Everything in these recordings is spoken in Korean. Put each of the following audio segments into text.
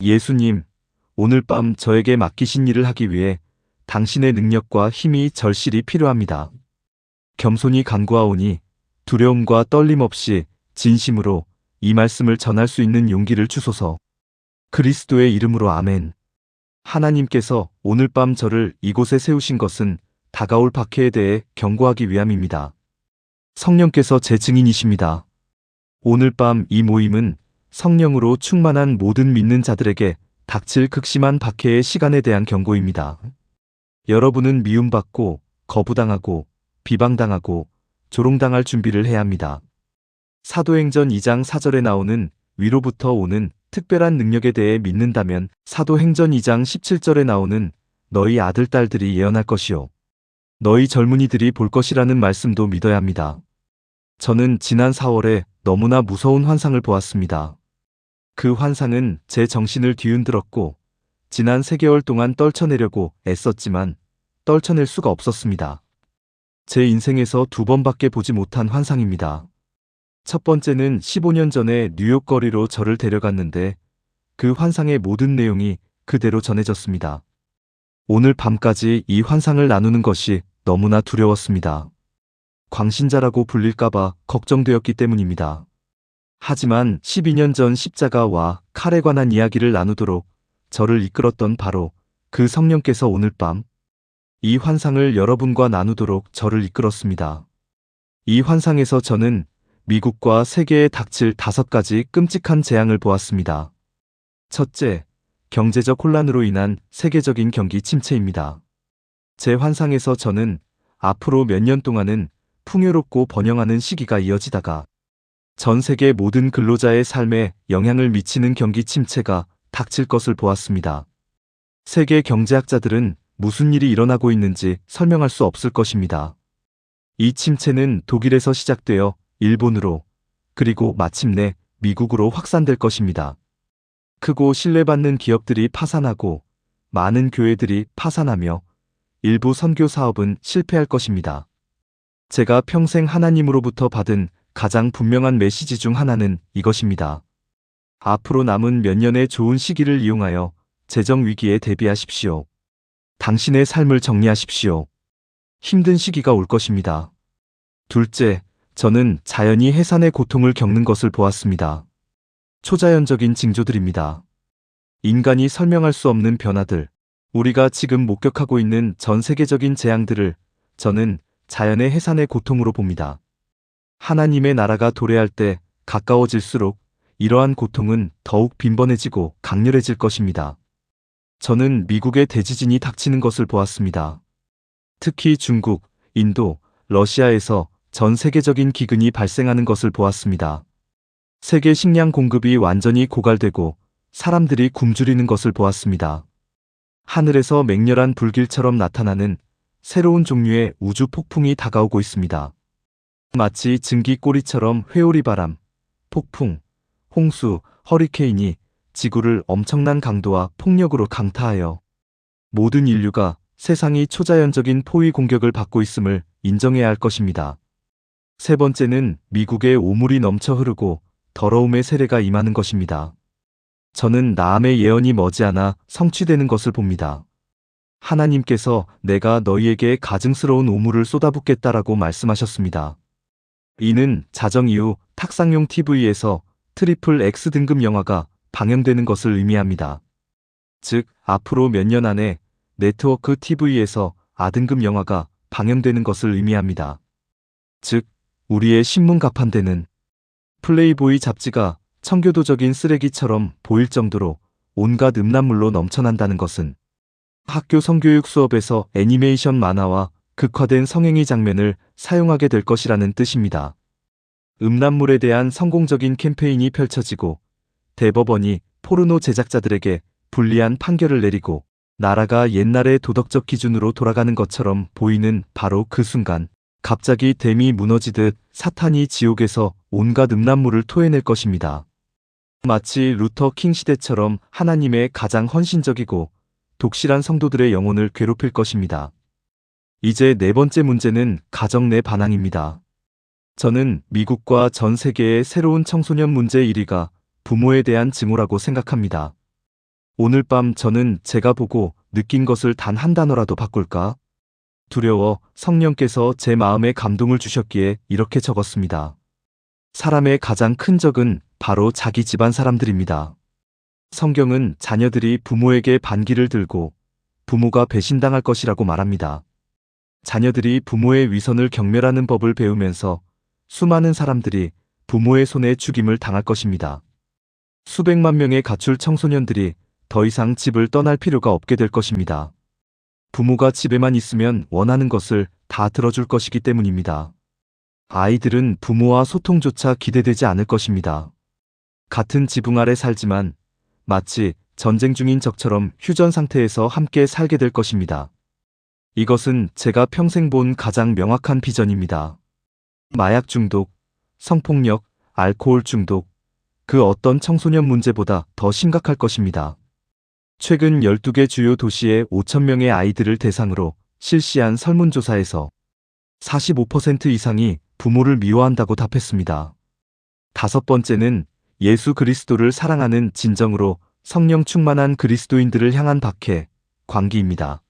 예수님, 오늘 밤 저에게 맡기신 일을 하기 위해 당신의 능력과 힘이 절실히 필요합니다. 겸손히 간구하오니 두려움과 떨림 없이 진심으로 이 말씀을 전할 수 있는 용기를 주소서. 그리스도의 이름으로 아멘. 하나님께서 오늘 밤 저를 이곳에 세우신 것은 다가올 박해에 대해 경고하기 위함입니다. 성령께서 제 증인이십니다. 오늘 밤 이 모임은 성령으로 충만한 모든 믿는 자들에게 닥칠 극심한 박해의 시간에 대한 경고입니다. 여러분은 미움받고 거부당하고 비방당하고 조롱당할 준비를 해야 합니다. 사도행전 2장 4절에 나오는 위로부터 오는 특별한 능력에 대해 믿는다면 사도행전 2장 17절에 나오는 너희 아들 딸들이 예언할 것이요 너희 젊은이들이 볼 것이라는 말씀도 믿어야 합니다. 저는 지난 4월에 너무나 무서운 환상을 보았습니다. 그 환상은 제 정신을 뒤흔들었고 지난 3개월 동안 떨쳐내려고 애썼지만 떨쳐낼 수가 없었습니다. 제 인생에서 2번밖에 보지 못한 환상입니다. 첫 번째는 15년 전에 뉴욕 거리로 저를 데려갔는데 그 환상의 모든 내용이 그대로 전해졌습니다. 오늘 밤까지 이 환상을 나누는 것이 너무나 두려웠습니다. 광신자라고 불릴까봐 걱정되었기 때문입니다. 하지만 12년 전 십자가와 칼에 관한 이야기를 나누도록 저를 이끌었던 바로 그 성령께서 오늘 밤 이 환상을 여러분과 나누도록 저를 이끌었습니다. 이 환상에서 저는 미국과 세계에 닥칠 5가지 끔찍한 재앙을 보았습니다. 첫째, 경제적 혼란으로 인한 세계적인 경기 침체입니다. 제 환상에서 저는 앞으로 몇 년 동안은 풍요롭고 번영하는 시기가 이어지다가 전 세계 모든 근로자의 삶에 영향을 미치는 경기 침체가 닥칠 것을 보았습니다. 세계 경제학자들은 무슨 일이 일어나고 있는지 설명할 수 없을 것입니다. 이 침체는 독일에서 시작되어 일본으로 그리고 마침내 미국으로 확산될 것입니다. 크고 신뢰받는 기업들이 파산하고 많은 교회들이 파산하며 일부 선교 사업은 실패할 것입니다. 제가 평생 하나님으로부터 받은 가장 분명한 메시지 중 하나는 이것입니다. 앞으로 남은 몇 년의 좋은 시기를 이용하여 재정 위기에 대비하십시오. 당신의 삶을 정리하십시오. 힘든 시기가 올 것입니다. 둘째, 저는 자연이 해산의 고통을 겪는 것을 보았습니다. 초자연적인 징조들입니다. 인간이 설명할 수 없는 변화들, 우리가 지금 목격하고 있는 전 세계적인 재앙들을 저는 자연의 해산의 고통으로 봅니다. 하나님의 나라가 도래할 때 가까워질수록 이러한 고통은 더욱 빈번해지고 강렬해질 것입니다. 저는 미국의 대지진이 닥치는 것을 보았습니다. 특히 중국, 인도, 러시아에서 전 세계적인 기근이 발생하는 것을 보았습니다. 세계 식량 공급이 완전히 고갈되고 사람들이 굶주리는 것을 보았습니다. 하늘에서 맹렬한 불길처럼 나타나는 새로운 종류의 우주 폭풍이 다가오고 있습니다. 마치 증기꼬리처럼 회오리 바람, 폭풍, 홍수, 허리케인이 지구를 엄청난 강도와 폭력으로 강타하여 모든 인류가 세상이 초자연적인 포위 공격을 받고 있음을 인정해야 할 것입니다. 세 번째는 미국의 오물이 넘쳐 흐르고 더러움의 세례가 임하는 것입니다. 저는 나암의 예언이 머지않아 성취되는 것을 봅니다. 하나님께서 내가 너희에게 가증스러운 오물을 쏟아붓겠다라고 말씀하셨습니다. 이는 자정 이후 탁상용 TV에서 트리플 X 등급 영화가 방영되는 것을 의미합니다. 즉, 앞으로 몇 년 안에 네트워크 TV에서 A등급 영화가 방영되는 것을 의미합니다. 즉, 우리의 신문 가판대는 플레이보이 잡지가 청교도적인 쓰레기처럼 보일 정도로 온갖 음란물로 넘쳐난다는 것은 학교 성교육 수업에서 애니메이션 만화와 극화된 성행위 장면을 사용하게 될 것이라는 뜻입니다. 음란물에 대한 성공적인 캠페인이 펼쳐지고 대법원이 포르노 제작자들에게 불리한 판결을 내리고 나라가 옛날의 도덕적 기준으로 돌아가는 것처럼 보이는 바로 그 순간 갑자기 댐이 무너지듯 사탄이 지옥에서 온갖 음란물을 토해낼 것입니다. 마치 루터 킹 시대처럼 하나님의 가장 헌신적이고 독실한 성도들의 영혼을 괴롭힐 것입니다. 이제 네 번째 문제는 가정 내 반항입니다. 저는 미국과 전 세계의 새로운 청소년 문제 1위가 부모에 대한 증오라고 생각합니다. 오늘 밤 저는 제가 보고 느낀 것을 단 한 단어라도 바꿀까? 두려워 성령께서 제 마음에 감동을 주셨기에 이렇게 적었습니다. 사람의 가장 큰 적은 바로 자기 집안 사람들입니다. 성경은 자녀들이 부모에게 반기를 들고 부모가 배신당할 것이라고 말합니다. 자녀들이 부모의 위선을 경멸하는 법을 배우면서 수많은 사람들이 부모의 손에 죽임을 당할 것입니다. 수백만 명의 가출 청소년들이 더 이상 집을 떠날 필요가 없게 될 것입니다. 부모가 집에만 있으면 원하는 것을 다 들어줄 것이기 때문입니다. 아이들은 부모와 소통조차 기대되지 않을 것입니다. 같은 지붕 아래 살지만 마치 전쟁 중인 적처럼 휴전 상태에서 함께 살게 될 것입니다. 이것은 제가 평생 본 가장 명확한 비전입니다. 마약 중독, 성폭력, 알코올 중독, 그 어떤 청소년 문제보다 더 심각할 것입니다. 최근 12개 주요 도시의 5,000명의 아이들을 대상으로 실시한 설문조사에서 45% 이상이 부모를 미워한다고 답했습니다. 다섯 번째는 예수 그리스도를 사랑하는 진정으로 성령 충만한 그리스도인들을 향한 박해, 광기입니다.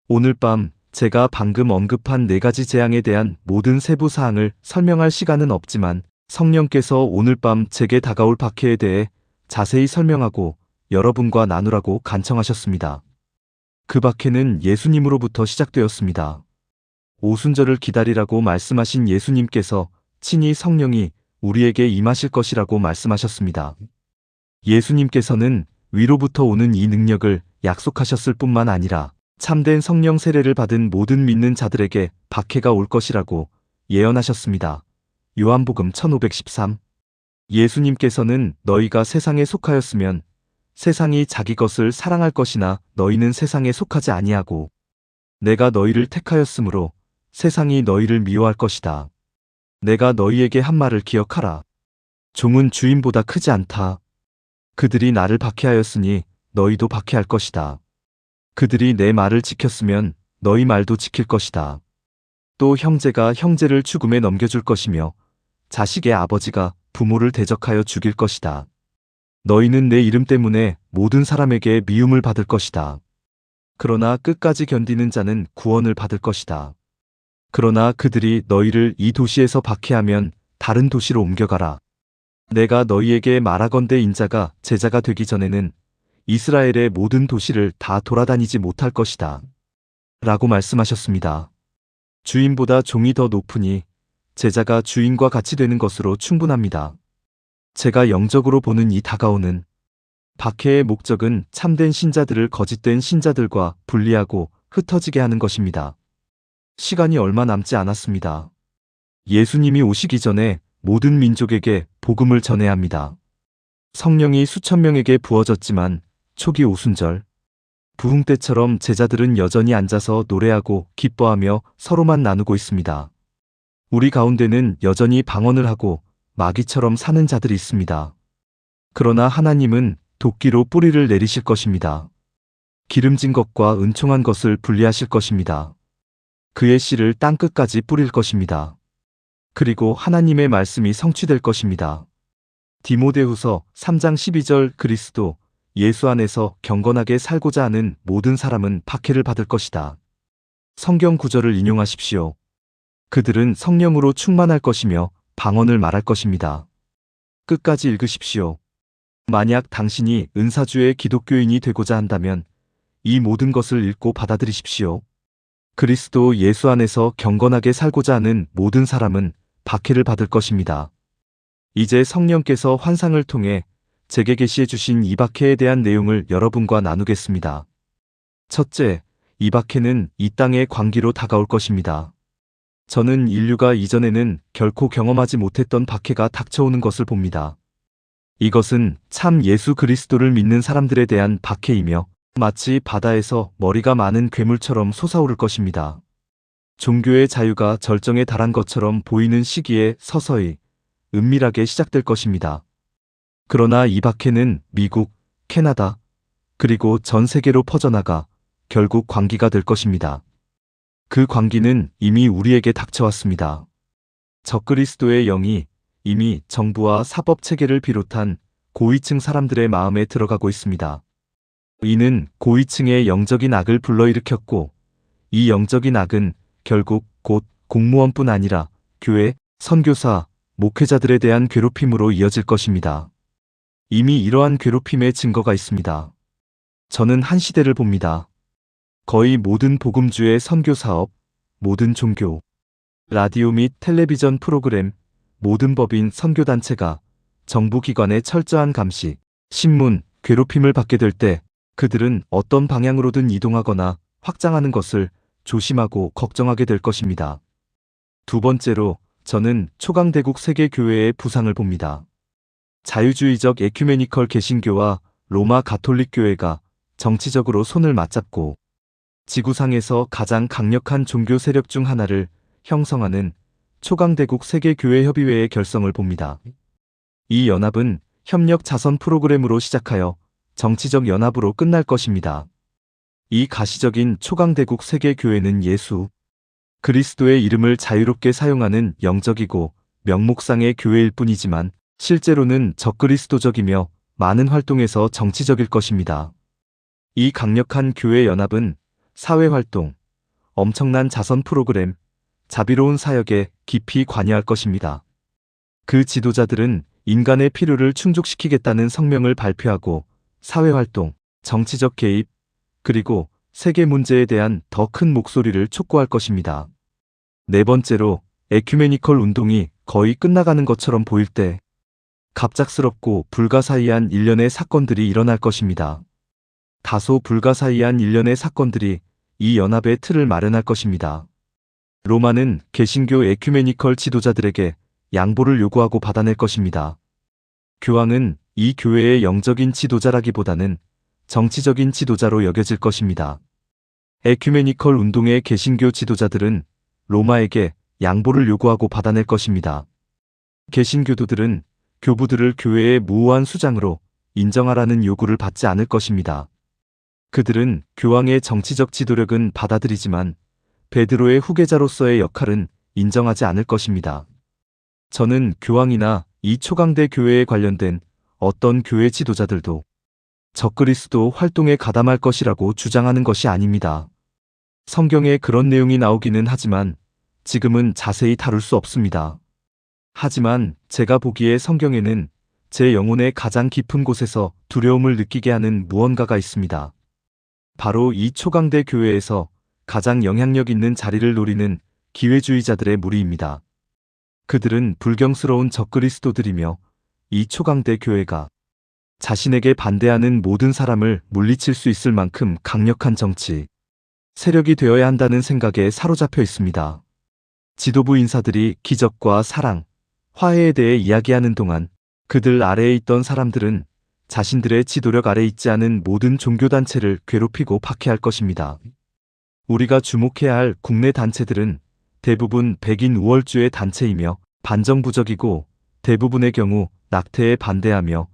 오늘 밤 제가 방금 언급한 4가지 재앙에 대한 모든 세부 사항을 설명할 시간은 없지만 성령께서 오늘 밤 제게 다가올 박해에 대해 자세히 설명하고 여러분과 나누라고 간청하셨습니다. 그 박해는 예수님으로부터 시작되었습니다. 오순절을 기다리라고 말씀하신 예수님께서 친히 성령이 우리에게 임하실 것이라고 말씀하셨습니다. 예수님께서는 위로부터 오는 이 능력을 약속하셨을 뿐만 아니라 참된 성령 세례를 받은 모든 믿는 자들에게 박해가 올 것이라고 예언하셨습니다. 요한복음 1513. 예수님께서는 너희가 세상에 속하였으면 세상이 자기 것을 사랑할 것이나 너희는 세상에 속하지 아니하고 내가 너희를 택하였으므로 세상이 너희를 미워할 것이다. 내가 너희에게 한 말을 기억하라. 종은 주인보다 크지 않다. 그들이 나를 박해하였으니 너희도 박해할 것이다. 그들이 내 말을 지켰으면 너희 말도 지킬 것이다. 또 형제가 형제를 죽음에 넘겨줄 것이며 자식의 아버지가 부모를 대적하여 죽일 것이다. 너희는 내 이름 때문에 모든 사람에게 미움을 받을 것이다. 그러나 끝까지 견디는 자는 구원을 받을 것이다. 그러나 그들이 너희를 이 도시에서 박해하면 다른 도시로 옮겨가라. 내가 너희에게 말하건대 인자가 제자가 되기 전에는 이스라엘의 모든 도시를 다 돌아다니지 못할 것이다. 라고 말씀하셨습니다. 주인보다 종이 더 높으니 제자가 주인과 같이 되는 것으로 충분합니다. 제가 영적으로 보는 이 다가오는 박해의 목적은 참된 신자들을 거짓된 신자들과 분리하고 흩어지게 하는 것입니다. 시간이 얼마 남지 않았습니다. 예수님이 오시기 전에 모든 민족에게 복음을 전해야 합니다. 성령이 수천 명에게 부어졌지만 초기 오순절, 부흥 때처럼 제자들은 여전히 앉아서 노래하고 기뻐하며 서로만 나누고 있습니다. 우리 가운데는 여전히 방언을 하고 마귀처럼 사는 자들이 있습니다. 그러나 하나님은 도끼로 뿌리를 내리실 것입니다. 기름진 것과 은총한 것을 분리하실 것입니다. 그의 씨를 땅끝까지 뿌릴 것입니다. 그리고 하나님의 말씀이 성취될 것입니다. 디모데후서 3장 12절 그리스도 예수 안에서 경건하게 살고자 하는 모든 사람은 박해를 받을 것이다. 성경 구절을 인용하십시오. 그들은 성령으로 충만할 것이며 방언을 말할 것입니다. 끝까지 읽으십시오. 만약 당신이 은사주의 기독교인이 되고자 한다면 이 모든 것을 읽고 받아들이십시오. 그리스도 예수 안에서 경건하게 살고자 하는 모든 사람은 박해를 받을 것입니다. 이제 성령께서 환상을 통해 제게 계시해 주신 이 박해에 대한 내용을 여러분과 나누겠습니다. 첫째, 이 박해는 이 땅의 광기로 다가올 것입니다. 저는 인류가 이전에는 결코 경험하지 못했던 박해가 닥쳐오는 것을 봅니다. 이것은 참 예수 그리스도를 믿는 사람들에 대한 박해이며 마치 바다에서 머리가 많은 괴물처럼 솟아오를 것입니다. 종교의 자유가 절정에 달한 것처럼 보이는 시기에 서서히 은밀하게 시작될 것입니다. 그러나 이 박해는 미국, 캐나다, 그리고 전 세계로 퍼져나가 결국 광기가 될 것입니다. 그 광기는 이미 우리에게 닥쳐왔습니다. 적그리스도의 영이 이미 정부와 사법 체계를 비롯한 고위층 사람들의 마음에 들어가고 있습니다. 이는 고위층의 영적인 악을 불러일으켰고, 이 영적인 악은 결국 곧 공무원뿐 아니라 교회, 선교사, 목회자들에 대한 괴롭힘으로 이어질 것입니다. 이미 이러한 괴롭힘의 증거가 있습니다. 저는 한 시대를 봅니다. 거의 모든 복음주의 선교사업, 모든 종교, 라디오 및 텔레비전 프로그램, 모든 법인 선교단체가 정부기관의 철저한 감시, 신문, 괴롭힘을 받게 될 때 그들은 어떤 방향으로든 이동하거나 확장하는 것을 조심하고 걱정하게 될 것입니다. 두 번째로 저는 초강대국 세계교회의 부상을 봅니다. 자유주의적 에큐메니컬 개신교와 로마 가톨릭 교회가 정치적으로 손을 맞잡고 지구상에서 가장 강력한 종교 세력 중 하나를 형성하는 초강대국 세계교회협의회의 결성을 봅니다. 이 연합은 협력 자선 프로그램으로 시작하여 정치적 연합으로 끝날 것입니다. 이 가시적인 초강대국 세계교회는 예수 그리스도의 이름을 자유롭게 사용하는 영적이고 명목상의 교회일 뿐이지만 실제로는 적그리스도적이며 많은 활동에서 정치적일 것입니다. 이 강력한 교회 연합은 사회활동, 엄청난 자선 프로그램, 자비로운 사역에 깊이 관여할 것입니다. 그 지도자들은 인간의 필요를 충족시키겠다는 성명을 발표하고 사회활동, 정치적 개입, 그리고 세계 문제에 대한 더 큰 목소리를 촉구할 것입니다. 네 번째로 에큐메니컬 운동이 거의 끝나가는 것처럼 보일 때 갑작스럽고 불가사의한 일련의 사건들이 일어날 것입니다. 다소 불가사의한 일련의 사건들이 이 연합의 틀을 마련할 것입니다. 로마는 개신교 에큐메니컬 지도자들에게 양보를 요구하고 받아낼 것입니다. 교황은 이 교회의 영적인 지도자라기보다는 정치적인 지도자로 여겨질 것입니다. 에큐메니컬 운동의 개신교 지도자들은 로마에게 양보를 요구하고 받아낼 것입니다. 개신교도들은 교부들을 교회의 무오한 수장으로 인정하라는 요구를 받지 않을 것입니다. 그들은 교황의 정치적 지도력은 받아들이지만 베드로의 후계자로서의 역할은 인정하지 않을 것입니다. 저는 교황이나 이 초강대 교회에 관련된 어떤 교회 지도자들도 적그리스도 활동에 가담할 것이라고 주장하는 것이 아닙니다. 성경에 그런 내용이 나오기는 하지만 지금은 자세히 다룰 수 없습니다. 하지만 제가 보기에 성경에는 제 영혼의 가장 깊은 곳에서 두려움을 느끼게 하는 무언가가 있습니다. 바로 이 초강대 교회에서 가장 영향력 있는 자리를 노리는 기회주의자들의 무리입니다. 그들은 불경스러운 적그리스도들이며 이 초강대 교회가 자신에게 반대하는 모든 사람을 물리칠 수 있을 만큼 강력한 정치, 세력이 되어야 한다는 생각에 사로잡혀 있습니다. 지도부 인사들이 기적과 사랑, 화해에 대해 이야기하는 동안 그들 아래에 있던 사람들은 자신들의 지도력 아래 있지 않은 모든 종교단체를 괴롭히고 박해할 것입니다. 우리가 주목해야 할 국내 단체들은 대부분 백인 우월주의 단체이며 반정부적이고 대부분의 경우 낙태에 반대하며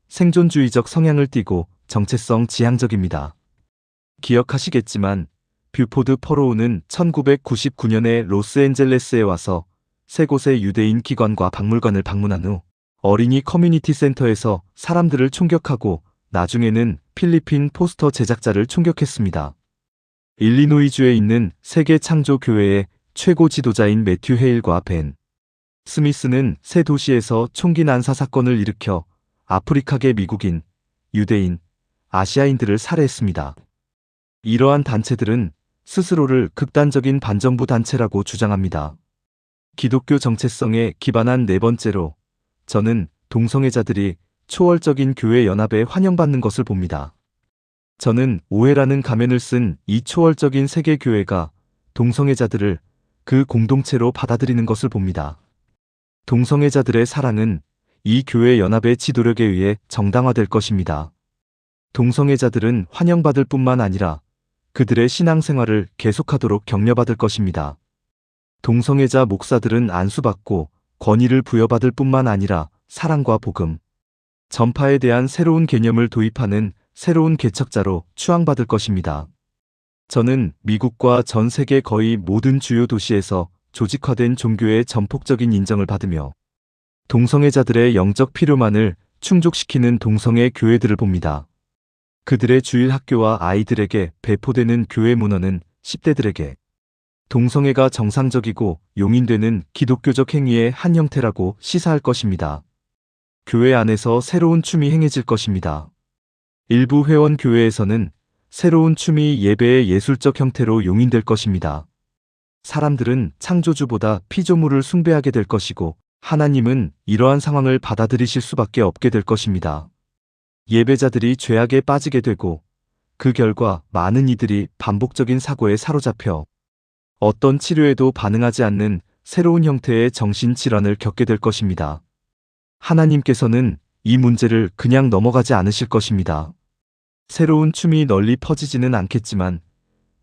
생존주의적 성향을 띠고 정체성 지향적입니다. 기억하시겠지만 뷰포드 퍼로우는 1999년에 로스앤젤레스에 와서 세 곳의 유대인 기관과 박물관을 방문한 후 어린이 커뮤니티 센터에서 사람들을 총격하고 나중에는 필리핀 포스터 제작자를 총격했습니다. 일리노이주에 있는 세계 창조 교회의 최고 지도자인 매튜 헤일과 벤 스미스는 세 도시에서 총기 난사 사건을 일으켜 아프리카계 미국인, 유대인, 아시아인들을 살해했습니다. 이러한 단체들은 스스로를 극단적인 반정부 단체라고 주장합니다. 기독교 정체성에 기반한 네 번째로 저는 동성애자들이 초월적인 교회 연합에 환영받는 것을 봅니다. 저는 오해라는 가면을 쓴 이 초월적인 세계 교회가 동성애자들을 그 공동체로 받아들이는 것을 봅니다. 동성애자들의 사랑은 이 교회 연합의 지도력에 의해 정당화될 것입니다. 동성애자들은 환영받을 뿐만 아니라 그들의 신앙생활을 계속하도록 격려받을 것입니다. 동성애자 목사들은 안수받고 권위를 부여받을 뿐만 아니라 사랑과 복음, 전파에 대한 새로운 개념을 도입하는 새로운 개척자로 추앙받을 것입니다. 저는 미국과 전 세계 거의 모든 주요 도시에서 조직화된 종교의 전폭적인 인정을 받으며 동성애자들의 영적 필요만을 충족시키는 동성애 교회들을 봅니다. 그들의 주일 학교와 아이들에게 배포되는 교회 문화는 10대들에게 동성애가 정상적이고 용인되는 기독교적 행위의 한 형태라고 시사할 것입니다. 교회 안에서 새로운 춤이 행해질 것입니다. 일부 회원 교회에서는 새로운 춤이 예배의 예술적 형태로 용인될 것입니다. 사람들은 창조주보다 피조물을 숭배하게 될 것이고 하나님은 이러한 상황을 받아들이실 수밖에 없게 될 것입니다. 예배자들이 죄악에 빠지게 되고 그 결과 많은 이들이 반복적인 사고에 사로잡혀 어떤 치료에도 반응하지 않는 새로운 형태의 정신질환을 겪게 될 것입니다. 하나님께서는 이 문제를 그냥 넘어가지 않으실 것입니다. 새로운 춤이 널리 퍼지지는 않겠지만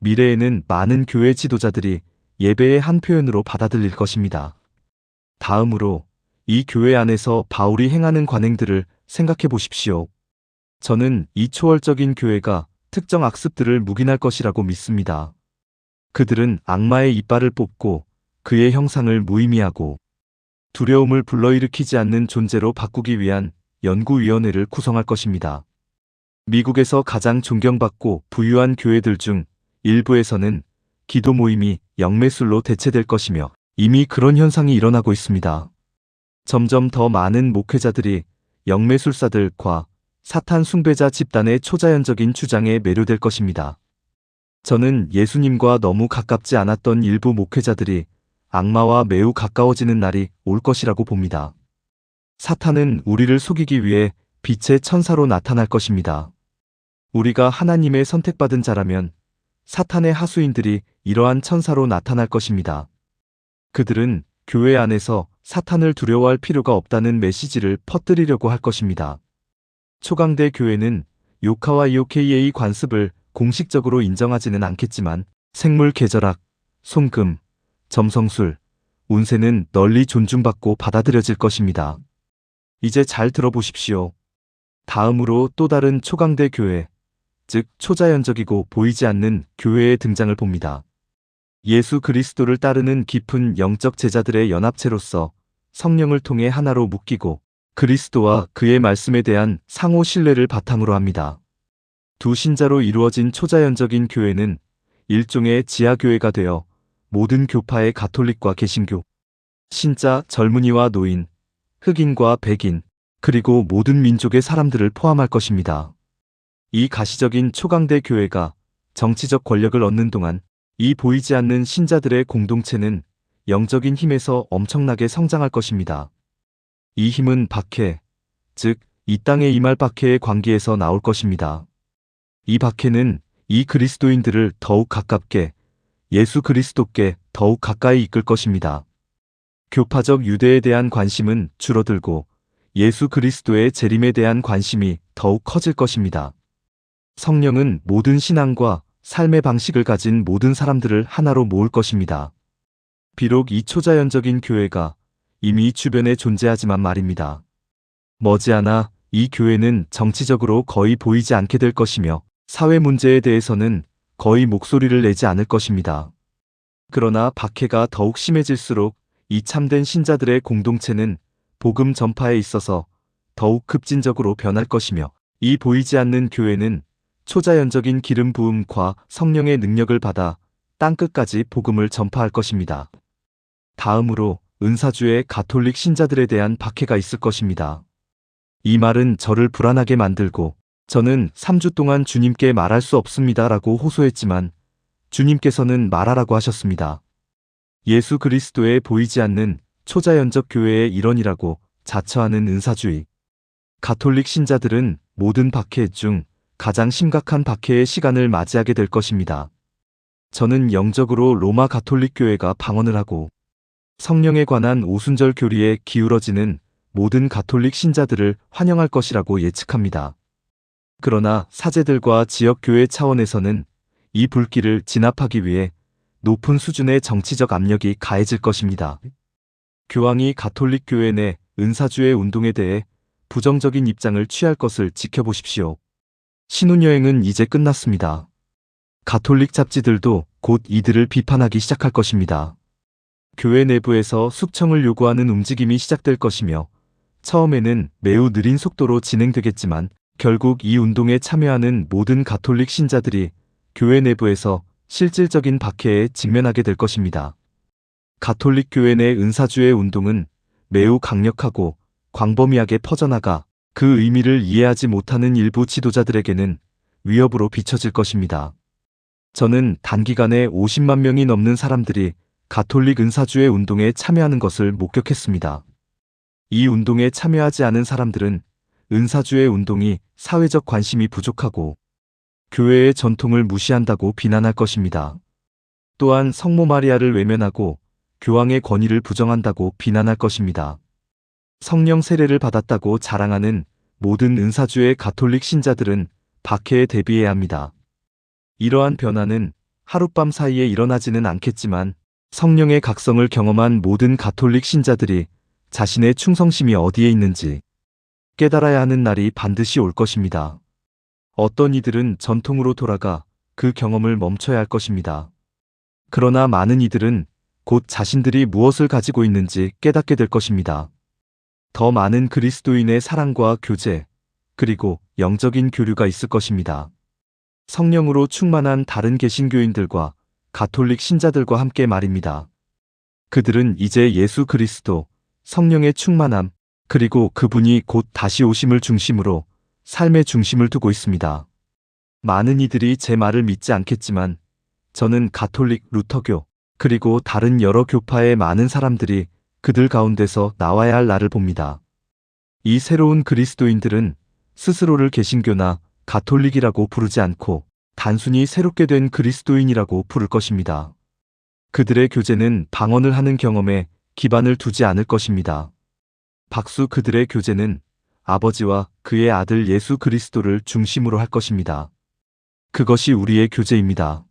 미래에는 많은 교회 지도자들이 예배의 한 표현으로 받아들일 것입니다. 다음으로 이 교회 안에서 바울이 행하는 관행들을 생각해 보십시오. 저는 이 초월적인 교회가 특정 악습들을 묵인할 것이라고 믿습니다. 그들은 악마의 이빨을 뽑고 그의 형상을 무의미하고 두려움을 불러일으키지 않는 존재로 바꾸기 위한 연구위원회를 구성할 것입니다. 미국에서 가장 존경받고 부유한 교회들 중 일부에서는 기도 모임이 영매술로 대체될 것이며 이미 그런 현상이 일어나고 있습니다. 점점 더 많은 목회자들이 영매술사들과 사탄 숭배자 집단의 초자연적인 주장에 매료될 것입니다. 저는 예수님과 너무 가깝지 않았던 일부 목회자들이 악마와 매우 가까워지는 날이 올 것이라고 봅니다. 사탄은 우리를 속이기 위해 빛의 천사로 나타날 것입니다. 우리가 하나님의 선택받은 자라면 사탄의 하수인들이 이러한 천사로 나타날 것입니다. 그들은 교회 안에서 사탄을 두려워할 필요가 없다는 메시지를 퍼뜨리려고 할 것입니다. 초강대 교회는 요카와 이오케이의 관습을 공식적으로 인정하지는 않겠지만 생물 계절학, 송금, 점성술, 운세는 널리 존중받고 받아들여질 것입니다. 이제 잘 들어보십시오. 다음으로 또 다른 초강대 교회, 즉 초자연적이고 보이지 않는 교회의 등장을 봅니다. 예수 그리스도를 따르는 깊은 영적 제자들의 연합체로서 성령을 통해 하나로 묶이고 그리스도와 그의 말씀에 대한 상호 신뢰를 바탕으로 합니다. 두 신자로 이루어진 초자연적인 교회는 일종의 지하교회가 되어 모든 교파의 가톨릭과 개신교, 신자, 젊은이와 노인, 흑인과 백인, 그리고 모든 민족의 사람들을 포함할 것입니다. 이 가시적인 초강대 교회가 정치적 권력을 얻는 동안 이 보이지 않는 신자들의 공동체는 영적인 힘에서 엄청나게 성장할 것입니다. 이 힘은 박해, 즉 이 땅에 임할 박해의 관계에서 나올 것입니다. 이 박해는 이 그리스도인들을 더욱 가깝게, 예수 그리스도께 더욱 가까이 이끌 것입니다. 교파적 유대에 대한 관심은 줄어들고 예수 그리스도의 재림에 대한 관심이 더욱 커질 것입니다. 성령은 모든 신앙과 삶의 방식을 가진 모든 사람들을 하나로 모을 것입니다. 비록 이 초자연적인 교회가 이미 주변에 존재하지만 말입니다. 머지않아 이 교회는 정치적으로 거의 보이지 않게 될 것이며 사회 문제에 대해서는 거의 목소리를 내지 않을 것입니다. 그러나 박해가 더욱 심해질수록 이 참된 신자들의 공동체는 복음 전파에 있어서 더욱 급진적으로 변할 것이며 이 보이지 않는 교회는 초자연적인 기름 부음과 성령의 능력을 받아 땅끝까지 복음을 전파할 것입니다. 다음으로 은사주의 가톨릭 신자들에 대한 박해가 있을 것입니다. 이 말은 저를 불안하게 만들고 저는 3주 동안 주님께 말할 수 없습니다 라고 호소했지만 주님께서는 말하라고 하셨습니다. 예수 그리스도의 보이지 않는 초자연적 교회의 일원이라고 자처하는 은사주의 가톨릭 신자들은 모든 박해 중 가장 심각한 박해의 시간을 맞이하게 될 것입니다. 저는 영적으로 로마 가톨릭 교회가 방언을 하고 성령에 관한 오순절 교리에 기울어지는 모든 가톨릭 신자들을 환영할 것이라고 예측합니다. 그러나 사제들과 지역교회 차원에서는 이 불길을 진압하기 위해 높은 수준의 정치적 압력이 가해질 것입니다. 교황이 가톨릭 교회 내 은사주의 운동에 대해 부정적인 입장을 취할 것을 지켜보십시오. 신혼여행은 이제 끝났습니다. 가톨릭 잡지들도 곧 이들을 비판하기 시작할 것입니다. 교회 내부에서 숙청을 요구하는 움직임이 시작될 것이며 처음에는 매우 느린 속도로 진행되겠지만 결국 이 운동에 참여하는 모든 가톨릭 신자들이 교회 내부에서 실질적인 박해에 직면하게 될 것입니다. 가톨릭 교회 내 은사주의 운동은 매우 강력하고 광범위하게 퍼져나가 그 의미를 이해하지 못하는 일부 지도자들에게는 위협으로 비춰질 것입니다. 저는 단기간에 50만 명이 넘는 사람들이 가톨릭 은사주의 운동에 참여하는 것을 목격했습니다. 이 운동에 참여하지 않은 사람들은 은사주의 운동이 사회적 관심이 부족하고 교회의 전통을 무시한다고 비난할 것입니다. 또한 성모 마리아를 외면하고 교황의 권위를 부정한다고 비난할 것입니다. 성령 세례를 받았다고 자랑하는 모든 은사주의 가톨릭 신자들은 박해에 대비해야 합니다. 이러한 변화는 하룻밤 사이에 일어나지는 않겠지만 성령의 각성을 경험한 모든 가톨릭 신자들이 자신의 충성심이 어디에 있는지 깨달아야 하는 날이 반드시 올 것입니다. 어떤 이들은 전통으로 돌아가 그 경험을 멈춰야 할 것입니다. 그러나 많은 이들은 곧 자신들이 무엇을 가지고 있는지 깨닫게 될 것입니다. 더 많은 그리스도인의 사랑과 교제, 그리고 영적인 교류가 있을 것입니다. 성령으로 충만한 다른 개신교인들과 가톨릭 신자들과 함께 말입니다. 그들은 이제 예수 그리스도, 성령의 충만함, 그리고 그분이 곧 다시 오심을 중심으로 삶의 중심을 두고 있습니다. 많은 이들이 제 말을 믿지 않겠지만 저는 가톨릭, 루터교, 그리고 다른 여러 교파의 많은 사람들이 그들 가운데서 나와야 할 날을 봅니다. 이 새로운 그리스도인들은 스스로를 개신교나 가톨릭이라고 부르지 않고 단순히 새롭게 된 그리스도인이라고 부를 것입니다. 그들의 교제는 방언을 하는 경험에 기반을 두지 않을 것입니다. 박수 그들의 교제는 아버지와 그의 아들 예수 그리스도를 중심으로 할 것입니다. 그것이 우리의 교제입니다.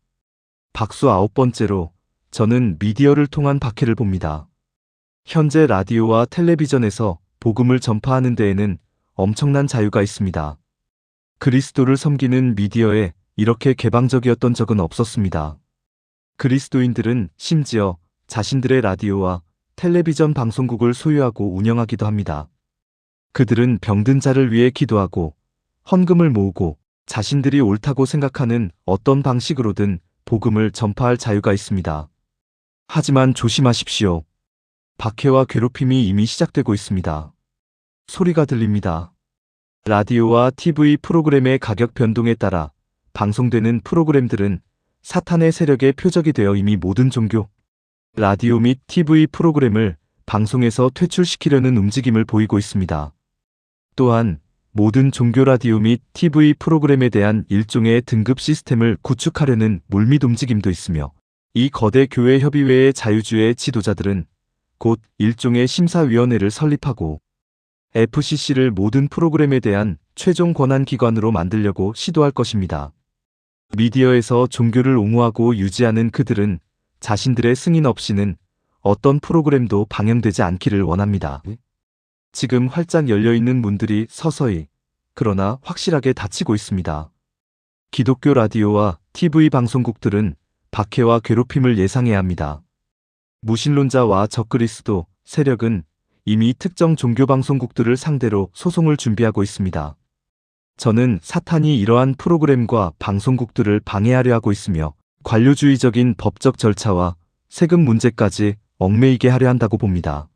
박수 9번째로 저는 미디어를 통한 박해를 봅니다. 현재 라디오와 텔레비전에서 복음을 전파하는 데에는 엄청난 자유가 있습니다. 그리스도를 섬기는 미디어에 이렇게 개방적이었던 적은 없었습니다. 그리스도인들은 심지어 자신들의 라디오와 텔레비전 방송국을 소유하고 운영하기도 합니다. 그들은 병든 자를 위해 기도하고 헌금을 모으고 자신들이 옳다고 생각하는 어떤 방식으로든 복음을 전파할 자유가 있습니다. 하지만 조심하십시오. 박해와 괴롭힘이 이미 시작되고 있습니다. 소리가 들립니다. 라디오와 TV 프로그램의 가격 변동에 따라 방송되는 프로그램들은 사탄의 세력의 표적이 되어 이미 모든 종교, 라디오 및 TV 프로그램을 방송에서 퇴출시키려는 움직임을 보이고 있습니다. 또한 모든 종교 라디오 및 TV 프로그램에 대한 일종의 등급 시스템을 구축하려는 물밑 움직임도 있으며 이 거대 교회 협의회의 자유주의 지도자들은 곧 일종의 심사위원회를 설립하고 FCC를 모든 프로그램에 대한 최종 권한 기관으로 만들려고 시도할 것입니다. 미디어에서 종교를 옹호하고 유지하는 그들은 자신들의 승인 없이는 어떤 프로그램도 방영되지 않기를 원합니다. 지금 활짝 열려있는 문들이 서서히, 그러나 확실하게 닫히고 있습니다. 기독교 라디오와 TV 방송국들은 박해와 괴롭힘을 예상해야 합니다. 무신론자와 적그리스도 세력은 이미 특정 종교 방송국들을 상대로 소송을 준비하고 있습니다. 저는 사탄이 이러한 프로그램과 방송국들을 방해하려 하고 있으며 관료주의적인 법적 절차와 세금 문제까지 얽매이게 하려 한다고 봅니다.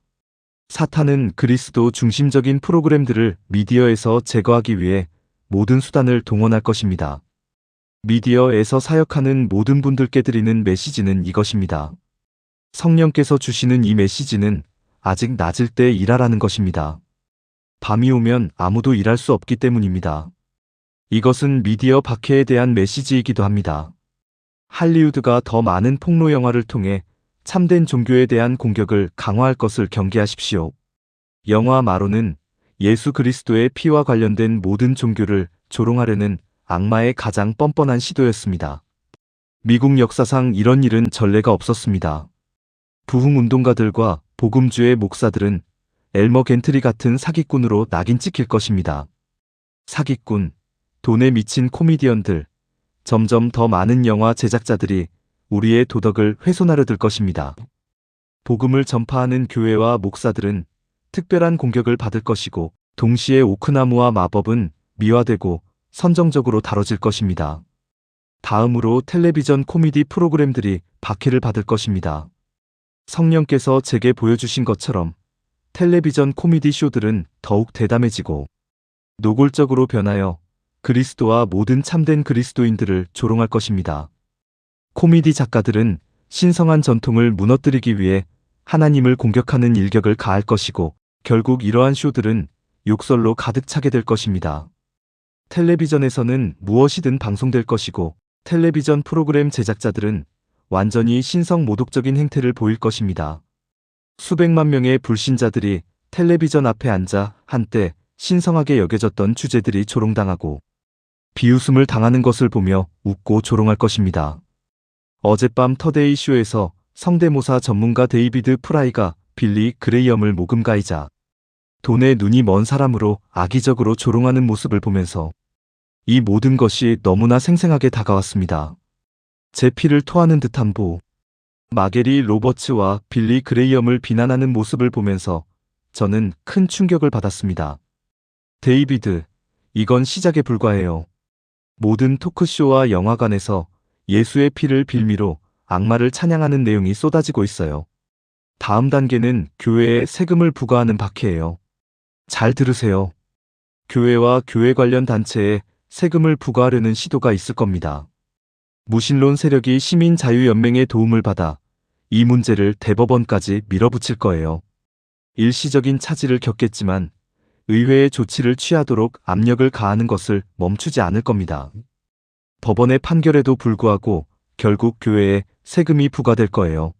사탄은 그리스도 중심적인 프로그램들을 미디어에서 제거하기 위해 모든 수단을 동원할 것입니다. 미디어에서 사역하는 모든 분들께 드리는 메시지는 이것입니다. 성령께서 주시는 이 메시지는 아직 낮을 때 일하라는 것입니다. 밤이 오면 아무도 일할 수 없기 때문입니다. 이것은 미디어 박해에 대한 메시지이기도 합니다. 할리우드가 더 많은 폭로 영화를 통해 참된 종교에 대한 공격을 강화할 것을 경계하십시오. 영화 마로는 예수 그리스도의 피와 관련된 모든 종교를 조롱하려는 악마의 가장 뻔뻔한 시도였습니다. 미국 역사상 이런 일은 전례가 없었습니다. 부흥운동가들과 복음주의 목사들은 엘머 겐트리 같은 사기꾼으로 낙인 찍힐 것입니다. 사기꾼, 돈에 미친 코미디언들, 점점 더 많은 영화 제작자들이 우리의 도덕을 훼손하려 들 것입니다. 복음을 전파하는 교회와 목사들은 특별한 공격을 받을 것이고 동시에 오크나무와 마법은 미화되고 선정적으로 다뤄질 것입니다. 다음으로 텔레비전 코미디 프로그램들이 박해를 받을 것입니다. 성령께서 제게 보여주신 것처럼 텔레비전 코미디 쇼들은 더욱 대담해지고 노골적으로 변하여 그리스도와 모든 참된 그리스도인들을 조롱할 것입니다. 코미디 작가들은 신성한 전통을 무너뜨리기 위해 하나님을 공격하는 일격을 가할 것이고 결국 이러한 쇼들은 욕설로 가득 차게 될 것입니다. 텔레비전에서는 무엇이든 방송될 것이고 텔레비전 프로그램 제작자들은 완전히 신성 모독적인 행태를 보일 것입니다. 수백만 명의 불신자들이 텔레비전 앞에 앉아 한때 신성하게 여겨졌던 주제들이 조롱당하고 비웃음을 당하는 것을 보며 웃고 조롱할 것입니다. 어젯밤 터데이 쇼에서 성대모사 전문가 데이비드 프라이가 빌리 그레이엄을 모금가이자 돈에 눈이 먼 사람으로 악의적으로 조롱하는 모습을 보면서 이 모든 것이 너무나 생생하게 다가왔습니다. 제 피를 토하는 듯한 보. 마게리 로버츠와 빌리 그레이엄을 비난하는 모습을 보면서 저는 큰 충격을 받았습니다. 데이비드, 이건 시작에 불과해요. 모든 토크쇼와 영화관에서 예수의 피를 빌미로 악마를 찬양하는 내용이 쏟아지고 있어요. 다음 단계는 교회에 세금을 부과하는 박해예요. 잘 들으세요. 교회와 교회 관련 단체에 세금을 부과하려는 시도가 있을 겁니다. 무신론 세력이 시민자유연맹의 도움을 받아 이 문제를 대법원까지 밀어붙일 거예요. 일시적인 차질을 겪겠지만 의회의 조치를 취하도록 압력을 가하는 것을 멈추지 않을 겁니다. 법원의 판결에도 불구하고 결국 교회에 세금이 부과될 거예요.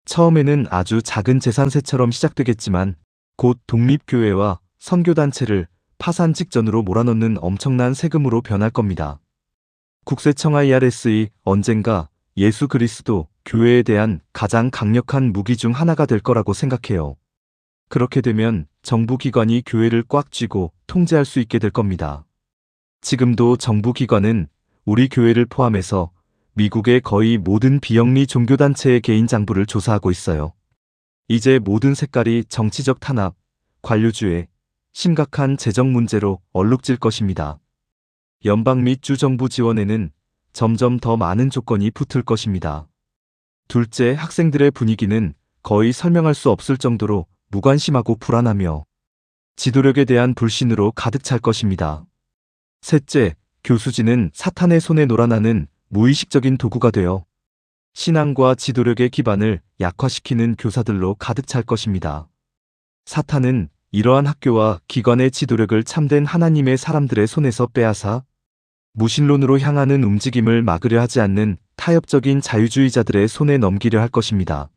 처음에는 아주 작은 재산세처럼 시작되겠지만 곧 독립교회와 선교단체를 파산 직전으로 몰아넣는 엄청난 세금으로 변할 겁니다. 국세청 IRS이 언젠가 예수 그리스도 교회에 대한 가장 강력한 무기 중 하나가 될 거라고 생각해요. 그렇게 되면 정부기관이 교회를 꽉 쥐고 통제할 수 있게 될 겁니다. 지금도 정부기관은 우리 교회를 포함해서 미국의 거의 모든 비영리 종교단체의 개인 장부를 조사하고 있어요. 이제 모든 색깔이 정치적 탄압, 관료주의, 심각한 재정 문제로 얼룩질 것입니다. 연방 및 주 정부 지원에는 점점 더 많은 조건이 붙을 것입니다. 둘째, 학생들의 분위기는 거의 설명할 수 없을 정도로 무관심하고 불안하며 지도력에 대한 불신으로 가득 찰 것입니다. 셋째, 교수진은 사탄의 손에 놀아나는 무의식적인 도구가 되어 신앙과 지도력의 기반을 약화시키는 교사들로 가득 찰 것입니다. 사탄은 이러한 학교와 기관의 지도력을 참된 하나님의 사람들의 손에서 빼앗아 무신론으로 향하는 움직임을 막으려 하지 않는 타협적인 자유주의자들의 손에 넘기려 할 것입니다.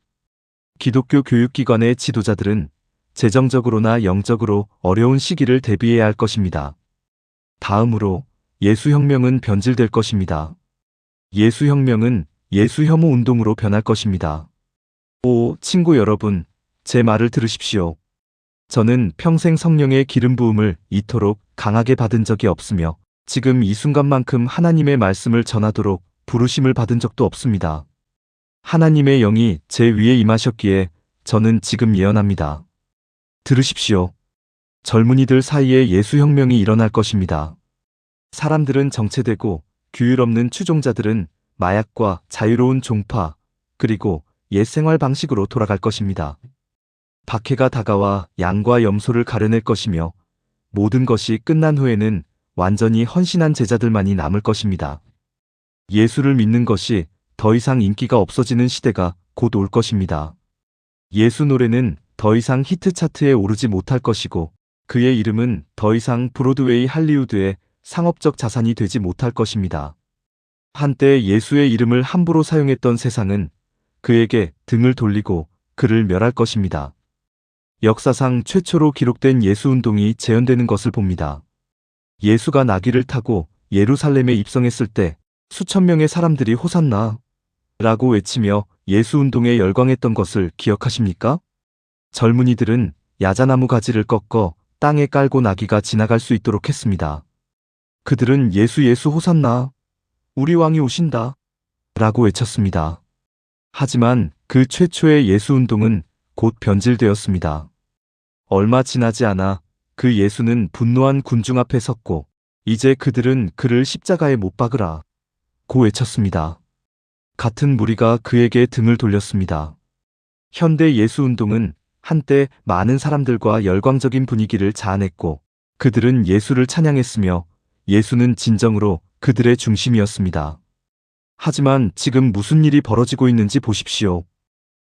기독교 교육기관의 지도자들은 재정적으로나 영적으로 어려운 시기를 대비해야 할 것입니다. 다음으로 예수혁명은 변질될 것입니다. 예수혁명은 예수혐오 운동으로 변할 것입니다. 오, 친구 여러분, 제 말을 들으십시오. 저는 평생 성령의 기름 부음을 이토록 강하게 받은 적이 없으며 지금 이 순간만큼 하나님의 말씀을 전하도록 부르심을 받은 적도 없습니다. 하나님의 영이 제 위에 임하셨기에 저는 지금 예언합니다. 들으십시오. 젊은이들 사이에 예수혁명이 일어날 것입니다. 사람들은 정체되고 규율 없는 추종자들은 마약과 자유로운 종파, 그리고 옛 생활 방식으로 돌아갈 것입니다. 박해가 다가와 양과 염소를 가려낼 것이며 모든 것이 끝난 후에는 완전히 헌신한 제자들만이 남을 것입니다. 예수를 믿는 것이 더 이상 인기가 없어지는 시대가 곧 올 것입니다. 예수 노래는 더 이상 히트 차트에 오르지 못할 것이고 그의 이름은 더 이상 브로드웨이 할리우드의 상업적 자산이 되지 못할 것입니다. 한때 예수의 이름을 함부로 사용했던 세상은 그에게 등을 돌리고 그를 멸할 것입니다. 역사상 최초로 기록된 예수운동이 재현되는 것을 봅니다. 예수가 나귀를 타고 예루살렘에 입성했을 때 수천 명의 사람들이 호산나 라고 외치며 예수운동에 열광했던 것을 기억하십니까? 젊은이들은 야자나무 가지를 꺾어 땅에 깔고 나귀가 지나갈 수 있도록 했습니다. 그들은 예수 호산나, 우리 왕이 오신다 라고 외쳤습니다. 하지만 그 최초의 예수운동은 곧 변질되었습니다. 얼마 지나지 않아 그 예수는 분노한 군중 앞에 섰고 이제 그들은 그를 십자가에 못 박으라 고 외쳤습니다. 같은 무리가 그에게 등을 돌렸습니다. 현대 예수운동은 한때 많은 사람들과 열광적인 분위기를 자아냈고 그들은 예수를 찬양했으며 예수는 진정으로 그들의 중심이었습니다. 하지만 지금 무슨 일이 벌어지고 있는지 보십시오.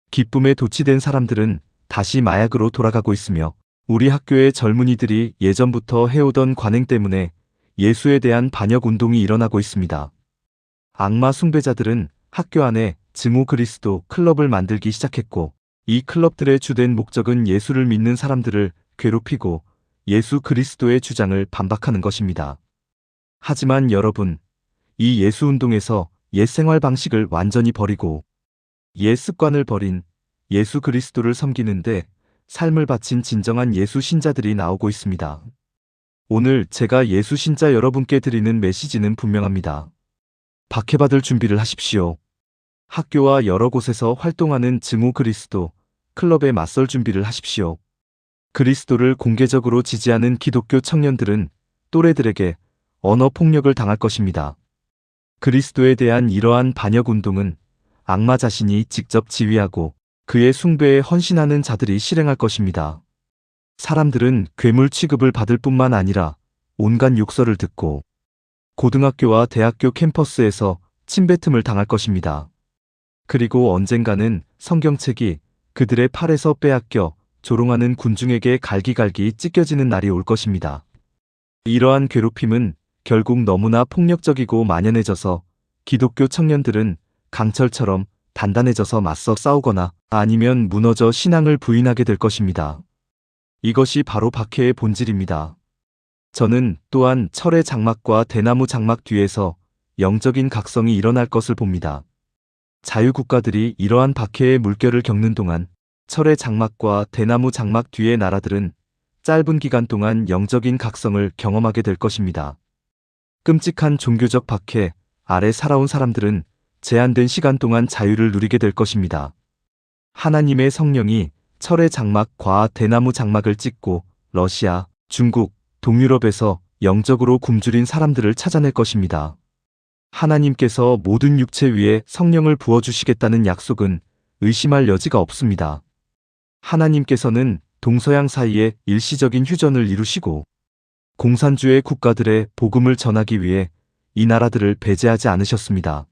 기쁨에 도취된 사람들은 다시 마약으로 돌아가고 있으며 우리 학교의 젊은이들이 예전부터 해오던 관행 때문에 예수에 대한 반역 운동이 일어나고 있습니다. 악마 숭배자들은 학교 안에 증오 그리스도 클럽을 만들기 시작했고 이 클럽들의 주된 목적은 예수를 믿는 사람들을 괴롭히고 예수 그리스도의 주장을 반박하는 것입니다. 하지만 여러분, 이 예수 운동에서 옛 생활 방식을 완전히 버리고 옛 습관을 버린 예수 그리스도를 섬기는데 삶을 바친 진정한 예수 신자들이 나오고 있습니다. 오늘 제가 예수 신자 여러분께 드리는 메시지는 분명합니다. 박해받을 준비를 하십시오. 학교와 여러 곳에서 활동하는 증오 그리스도 클럽에 맞설 준비를 하십시오. 그리스도를 공개적으로 지지하는 기독교 청년들은 또래들에게 언어 폭력을 당할 것입니다. 그리스도에 대한 이러한 반역 운동은 악마 자신이 직접 지휘하고 그의 숭배에 헌신하는 자들이 실행할 것입니다. 사람들은 괴물 취급을 받을 뿐만 아니라 온갖 욕설을 듣고 고등학교와 대학교 캠퍼스에서 침뱉음을 당할 것입니다. 그리고 언젠가는 성경책이 그들의 팔에서 빼앗겨 조롱하는 군중에게 갈기갈기 찢겨지는 날이 올 것입니다. 이러한 괴롭힘은 결국 너무나 폭력적이고 만연해져서 기독교 청년들은 강철처럼 단단해져서 맞서 싸우거나 아니면 무너져 신앙을 부인하게 될 것입니다. 이것이 바로 박해의 본질입니다. 저는 또한 철의 장막과 대나무 장막 뒤에서 영적인 각성이 일어날 것을 봅니다. 자유국가들이 이러한 박해의 물결을 겪는 동안 철의 장막과 대나무 장막 뒤의 나라들은 짧은 기간 동안 영적인 각성을 경험하게 될 것입니다. 끔찍한 종교적 박해 아래 살아온 사람들은 제한된 시간 동안 자유를 누리게 될 것입니다. 하나님의 성령이 철의 장막과 대나무 장막을 찢고 러시아, 중국, 동유럽에서 영적으로 굶주린 사람들을 찾아낼 것입니다. 하나님께서 모든 육체 위에 성령을 부어주시겠다는 약속은 의심할 여지가 없습니다. 하나님께서는 동서양 사이에 일시적인 휴전을 이루시고 공산주의 국가들의 복음을 전하기 위해 이 나라들을 배제하지 않으셨습니다.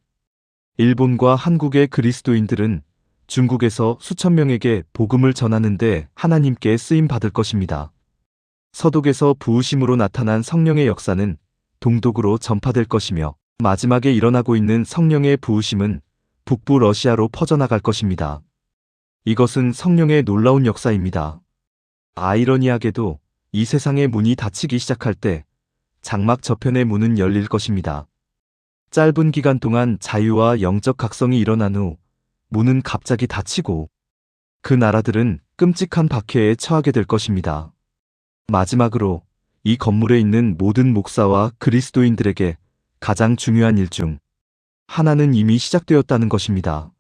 일본과 한국의 그리스도인들은 중국에서 수천 명에게 복음을 전하는데 하나님께 쓰임 받을 것입니다. 서독에서 부으심으로 나타난 성령의 역사는 동독으로 전파될 것이며 마지막에 일어나고 있는 성령의 부으심은 북부 러시아로 퍼져나갈 것입니다. 이것은 성령의 놀라운 역사입니다. 아이러니하게도 이 세상의 문이 닫히기 시작할 때 장막 저편의 문은 열릴 것입니다. 짧은 기간 동안 자유와 영적 각성이 일어난 후 문은 갑자기 닫히고 그 나라들은 끔찍한 박해에 처하게 될 것입니다. 마지막으로 이 건물에 있는 모든 목사와 그리스도인들에게 가장 중요한 일 중 하나는 이미 시작되었다는 것입니다.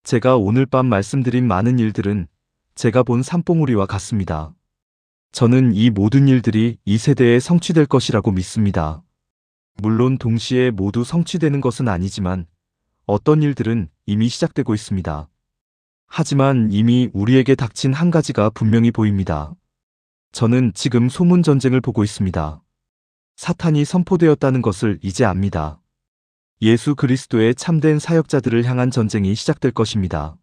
제가 오늘 밤 말씀드린 많은 일들은 제가 본 산봉우리와 같습니다. 저는 이 모든 일들이 이 세대에 성취될 것이라고 믿습니다. 물론 동시에 모두 성취되는 것은 아니지만 어떤 일들은 이미 시작되고 있습니다. 하지만 이미 우리에게 닥친 한 가지가 분명히 보입니다. 저는 지금 소문 전쟁을 보고 있습니다. 사탄이 선포되었다는 것을 이제 압니다. 예수 그리스도의 참된 사역자들을 향한 전쟁이 시작될 것입니다.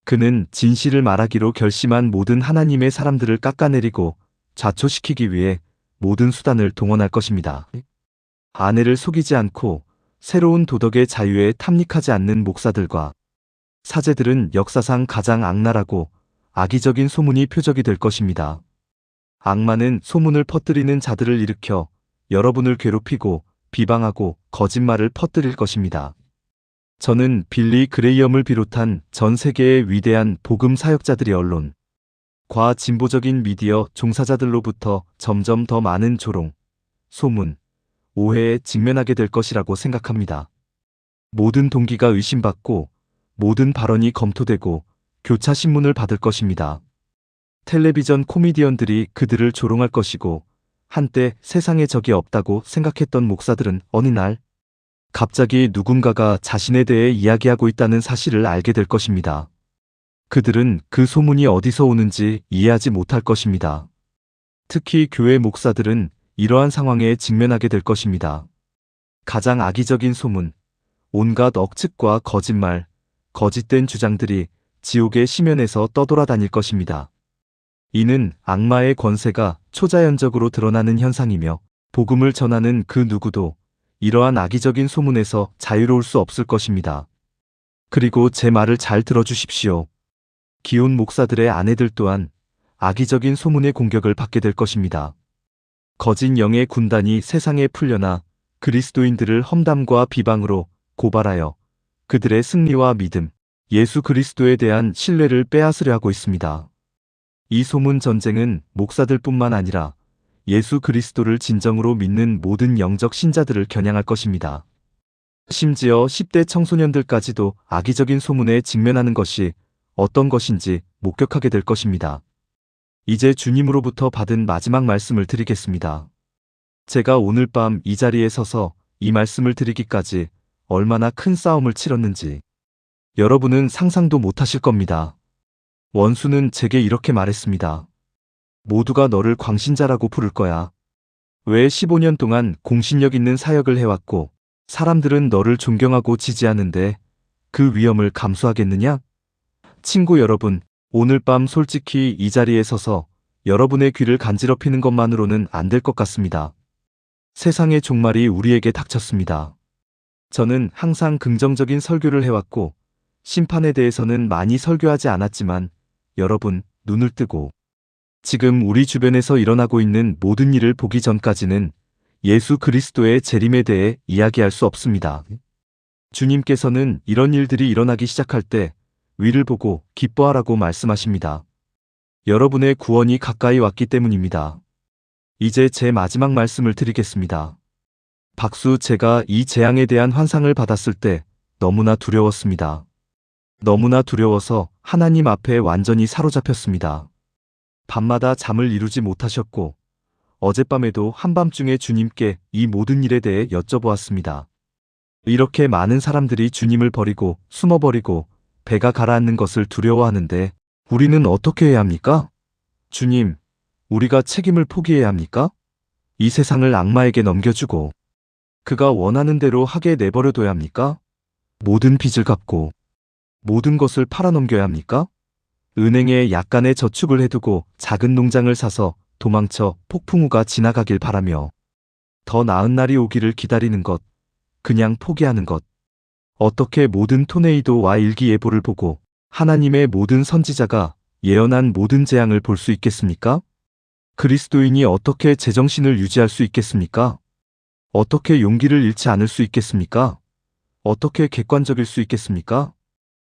그는 진실을 말하기로 결심한 모든 하나님의 사람들을 깎아내리고 좌초시키기 위해 모든 수단을 동원할 것입니다. 아내를 속이지 않고 새로운 도덕의 자유에 탐닉하지 않는 목사들과 사제들은 역사상 가장 악랄하고 악의적인 소문이 표적이 될 것입니다. 악마는 소문을 퍼뜨리는 자들을 일으켜 여러분을 괴롭히고 비방하고 거짓말을 퍼뜨릴 것입니다. 저는 빌리 그레이엄을 비롯한 전 세계의 위대한 복음 사역자들이 언론, 과 진보적인 미디어 종사자들로부터 점점 더 많은 조롱, 소문, 오해에 직면하게 될 것이라고 생각합니다. 모든 동기가 의심받고 모든 발언이 검토되고 교차 신문을 받을 것입니다. 텔레비전 코미디언들이 그들을 조롱할 것이고 한때 세상에 적이 없다고 생각했던 목사들은 어느 날 갑자기 누군가가 자신에 대해 이야기하고 있다는 사실을 알게 될 것입니다. 그들은 그 소문이 어디서 오는지 이해하지 못할 것입니다. 특히 교회 목사들은 이러한 상황에 직면하게 될 것입니다. 가장 악의적인 소문, 온갖 억측과 거짓말, 거짓된 주장들이 지옥의 심연에서 떠돌아다닐 것입니다. 이는 악마의 권세가 초자연적으로 드러나는 현상이며 복음을 전하는 그 누구도 이러한 악의적인 소문에서 자유로울 수 없을 것입니다. 그리고 제 말을 잘 들어주십시오. 기혼 목사들의 아내들 또한 악의적인 소문의 공격을 받게 될 것입니다. 거짓 영의 군단이 세상에 풀려나 그리스도인들을 험담과 비방으로 고발하여 그들의 승리와 믿음, 예수 그리스도에 대한 신뢰를 빼앗으려 하고 있습니다. 이 소문 전쟁은 목사들뿐만 아니라 예수 그리스도를 진정으로 믿는 모든 영적 신자들을 겨냥할 것입니다. 심지어 10대 청소년들까지도 악의적인 소문에 직면하는 것이 어떤 것인지 목격하게 될 것입니다. 이제 주님으로부터 받은 마지막 말씀을 드리겠습니다. 제가 오늘 밤 이 자리에 서서 이 말씀을 드리기까지 얼마나 큰 싸움을 치렀는지 여러분은 상상도 못하실 겁니다. 원수는 제게 이렇게 말했습니다. 모두가 너를 광신자라고 부를 거야. 왜 15년 동안 공신력 있는 사역을 해왔고 사람들은 너를 존경하고 지지하는데 그 위험을 감수하겠느냐? 친구 여러분, 오늘 밤 솔직히 이 자리에 서서 여러분의 귀를 간지럽히는 것만으로는 안 될 것 같습니다. 세상의 종말이 우리에게 닥쳤습니다. 저는 항상 긍정적인 설교를 해왔고 심판에 대해서는 많이 설교하지 않았지만 여러분, 눈을 뜨고 지금 우리 주변에서 일어나고 있는 모든 일을 보기 전까지는 예수 그리스도의 재림에 대해 이야기할 수 없습니다. 주님께서는 이런 일들이 일어나기 시작할 때 위를 보고 기뻐하라고 말씀하십니다. 여러분의 구원이 가까이 왔기 때문입니다. 이제 제 마지막 말씀을 드리겠습니다. 박수, 제가 이 재앙에 대한 환상을 받았을 때 너무나 두려웠습니다. 너무나 두려워서 하나님 앞에 완전히 사로잡혔습니다. 밤마다 잠을 이루지 못하셨고 어젯밤에도 한밤중에 주님께 이 모든 일에 대해 여쭤보았습니다. 이렇게 많은 사람들이 주님을 버리고 숨어버리고 배가 가라앉는 것을 두려워하는데 우리는 어떻게 해야 합니까? 주님, 우리가 책임을 포기해야 합니까? 이 세상을 악마에게 넘겨주고 그가 원하는 대로 하게 내버려둬야 합니까? 모든 빚을 갚고 모든 것을 팔아넘겨야 합니까? 은행에 약간의 저축을 해두고 작은 농장을 사서 도망쳐 폭풍우가 지나가길 바라며 더 나은 날이 오기를 기다리는 것, 그냥 포기하는 것. 어떻게 모든 토네이도와 일기예보를 보고 하나님의 모든 선지자가 예언한 모든 재앙을 볼 수 있겠습니까? 그리스도인이 어떻게 제정신을 유지할 수 있겠습니까? 어떻게 용기를 잃지 않을 수 있겠습니까? 어떻게 객관적일 수 있겠습니까?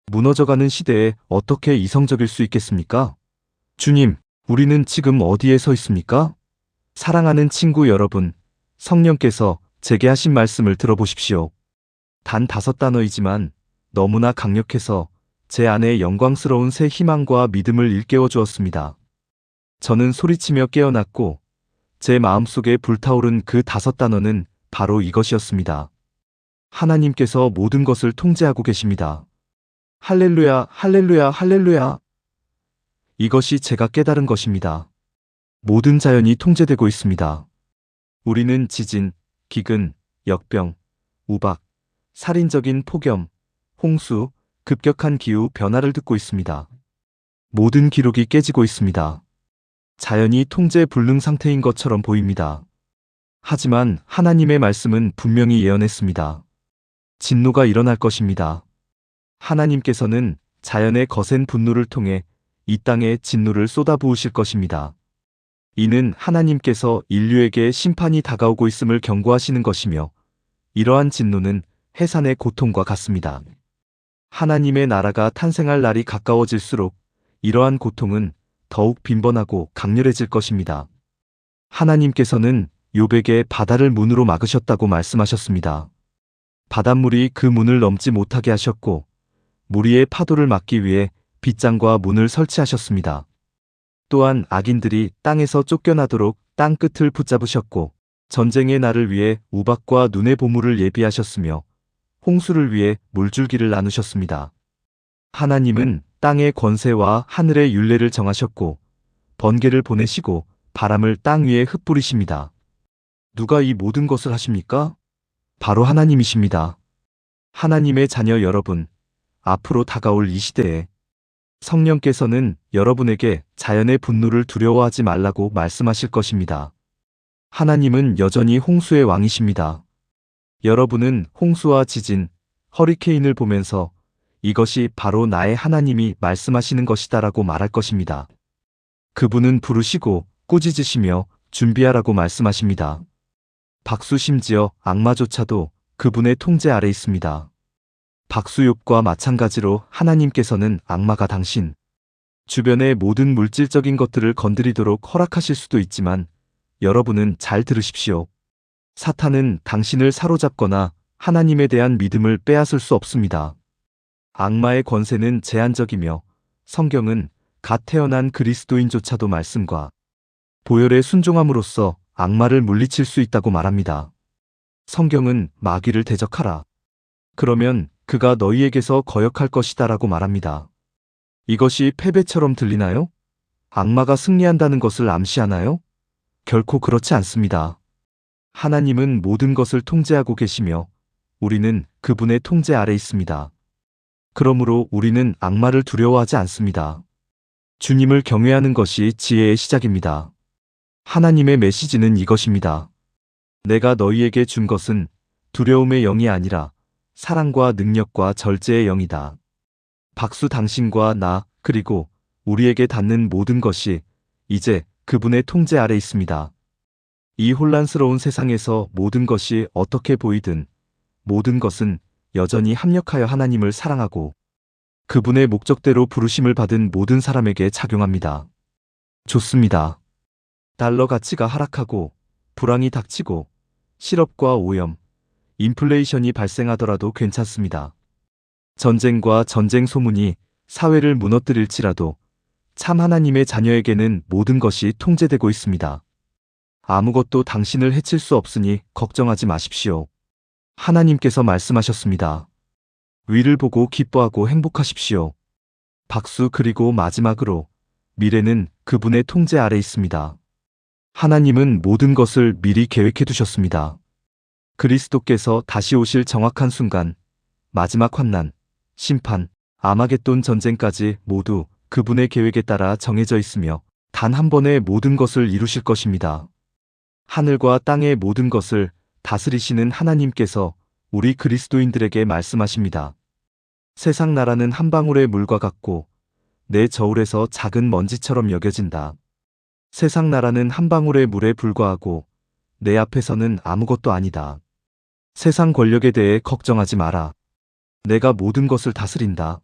무너져가는 시대에 어떻게 이성적일 수 있겠습니까? 주님, 우리는 지금 어디에 서 있습니까? 사랑하는 친구 여러분, 성령께서 제게 하신 말씀을 들어보십시오. 단 5단어이지만 너무나 강력해서 제 안에 영광스러운 새 희망과 믿음을 일깨워 주었습니다. 저는 소리치며 깨어났고 제 마음속에 불타오른 그 5단어는 바로 이것이었습니다. 하나님께서 모든 것을 통제하고 계십니다. 할렐루야, 할렐루야, 할렐루야. 이것이 제가 깨달은 것입니다. 모든 자연이 통제되고 있습니다. 우리는 지진, 기근, 역병, 우박, 살인적인 폭염, 홍수, 급격한 기후 변화를 듣고 있습니다. 모든 기록이 깨지고 있습니다. 자연이 통제 불능 상태인 것처럼 보입니다. 하지만 하나님의 말씀은 분명히 예언했습니다. 진노가 일어날 것입니다. 하나님께서는 자연의 거센 분노를 통해 이 땅에 진노를 쏟아부으실 것입니다. 이는 하나님께서 인류에게 심판이 다가오고 있음을 경고하시는 것이며 이러한 진노는 해산의 고통과 같습니다. 하나님의 나라가 탄생할 날이 가까워질수록 이러한 고통은 더욱 빈번하고 강렬해질 것입니다. 하나님께서는 욥에게 바다를 문으로 막으셨다고 말씀하셨습니다. 바닷물이 그 문을 넘지 못하게 하셨고 무리의 파도를 막기 위해 빗장과 문을 설치하셨습니다. 또한 악인들이 땅에서 쫓겨나도록 땅 끝을 붙잡으셨고 전쟁의 날을 위해 우박과 눈의 보물을 예비하셨으며 홍수를 위해 물줄기를 나누셨습니다. 하나님은 땅의 권세와 하늘의 율례를 정하셨고 번개를 보내시고 바람을 땅 위에 흩뿌리십니다. 누가 이 모든 것을 하십니까? 바로 하나님이십니다. 하나님의 자녀 여러분, 앞으로 다가올 이 시대에 성령께서는 여러분에게 자연의 분노를 두려워하지 말라고 말씀하실 것입니다. 하나님은 여전히 홍수의 왕이십니다. 여러분은 홍수와 지진, 허리케인을 보면서 이것이 바로 나의 하나님이 말씀하시는 것이다라고 말할 것입니다. 그분은 부르시고 꾸짖으시며 준비하라고 말씀하십니다. 박수 심지어 악마조차도 그분의 통제 아래 있습니다. 박수욥과 마찬가지로 하나님께서는 악마가 당신 주변의 모든 물질적인 것들을 건드리도록 허락하실 수도 있지만 여러분은 잘 들으십시오. 사탄은 당신을 사로잡거나 하나님에 대한 믿음을 빼앗을 수 없습니다. 악마의 권세는 제한적이며 성경은 갓 태어난 그리스도인조차도 말씀과 보혈에 순종함으로써 악마를 물리칠 수 있다고 말합니다. 성경은 마귀를 대적하라. 그러면 그가 너희에게서 거역할 것이다 라고 말합니다. 이것이 패배처럼 들리나요? 악마가 승리한다는 것을 암시하나요? 결코 그렇지 않습니다. 하나님은 모든 것을 통제하고 계시며 우리는 그분의 통제 아래 있습니다. 그러므로 우리는 악마를 두려워하지 않습니다. 주님을 경외하는 것이 지혜의 시작입니다. 하나님의 메시지는 이것입니다. 내가 너희에게 준 것은 두려움의 영이 아니라 사랑과 능력과 절제의 영이다. 박수 당신과 나 그리고 우리에게 닿는 모든 것이 이제 그분의 통제 아래 있습니다. 이 혼란스러운 세상에서 모든 것이 어떻게 보이든 모든 것은 여전히 합력하여 하나님을 사랑하고 그분의 목적대로 부르심을 받은 모든 사람에게 작용합니다. 좋습니다. 달러 가치가 하락하고 불황이 닥치고 실업과 오염, 인플레이션이 발생하더라도 괜찮습니다. 전쟁과 전쟁 소문이 사회를 무너뜨릴지라도 참 하나님의 자녀에게는 모든 것이 통제되고 있습니다. 아무것도 당신을 해칠 수 없으니 걱정하지 마십시오. 하나님께서 말씀하셨습니다. 위를 보고 기뻐하고 행복하십시오. 박수 그리고 마지막으로 미래는 그분의 통제 아래 있습니다. 하나님은 모든 것을 미리 계획해 두셨습니다. 그리스도께서 다시 오실 정확한 순간, 마지막 환난, 심판, 아마겟돈 전쟁까지 모두 그분의 계획에 따라 정해져 있으며 단 한 번에 모든 것을 이루실 것입니다. 하늘과 땅의 모든 것을 다스리시는 하나님께서 우리 그리스도인들에게 말씀하십니다. 세상 나라는 한 방울의 물과 같고 내 저울에서 작은 먼지처럼 여겨진다. 세상 나라는 한 방울의 물에 불과하고 내 앞에서는 아무것도 아니다. 세상 권력에 대해 걱정하지 마라. 내가 모든 것을 다스린다.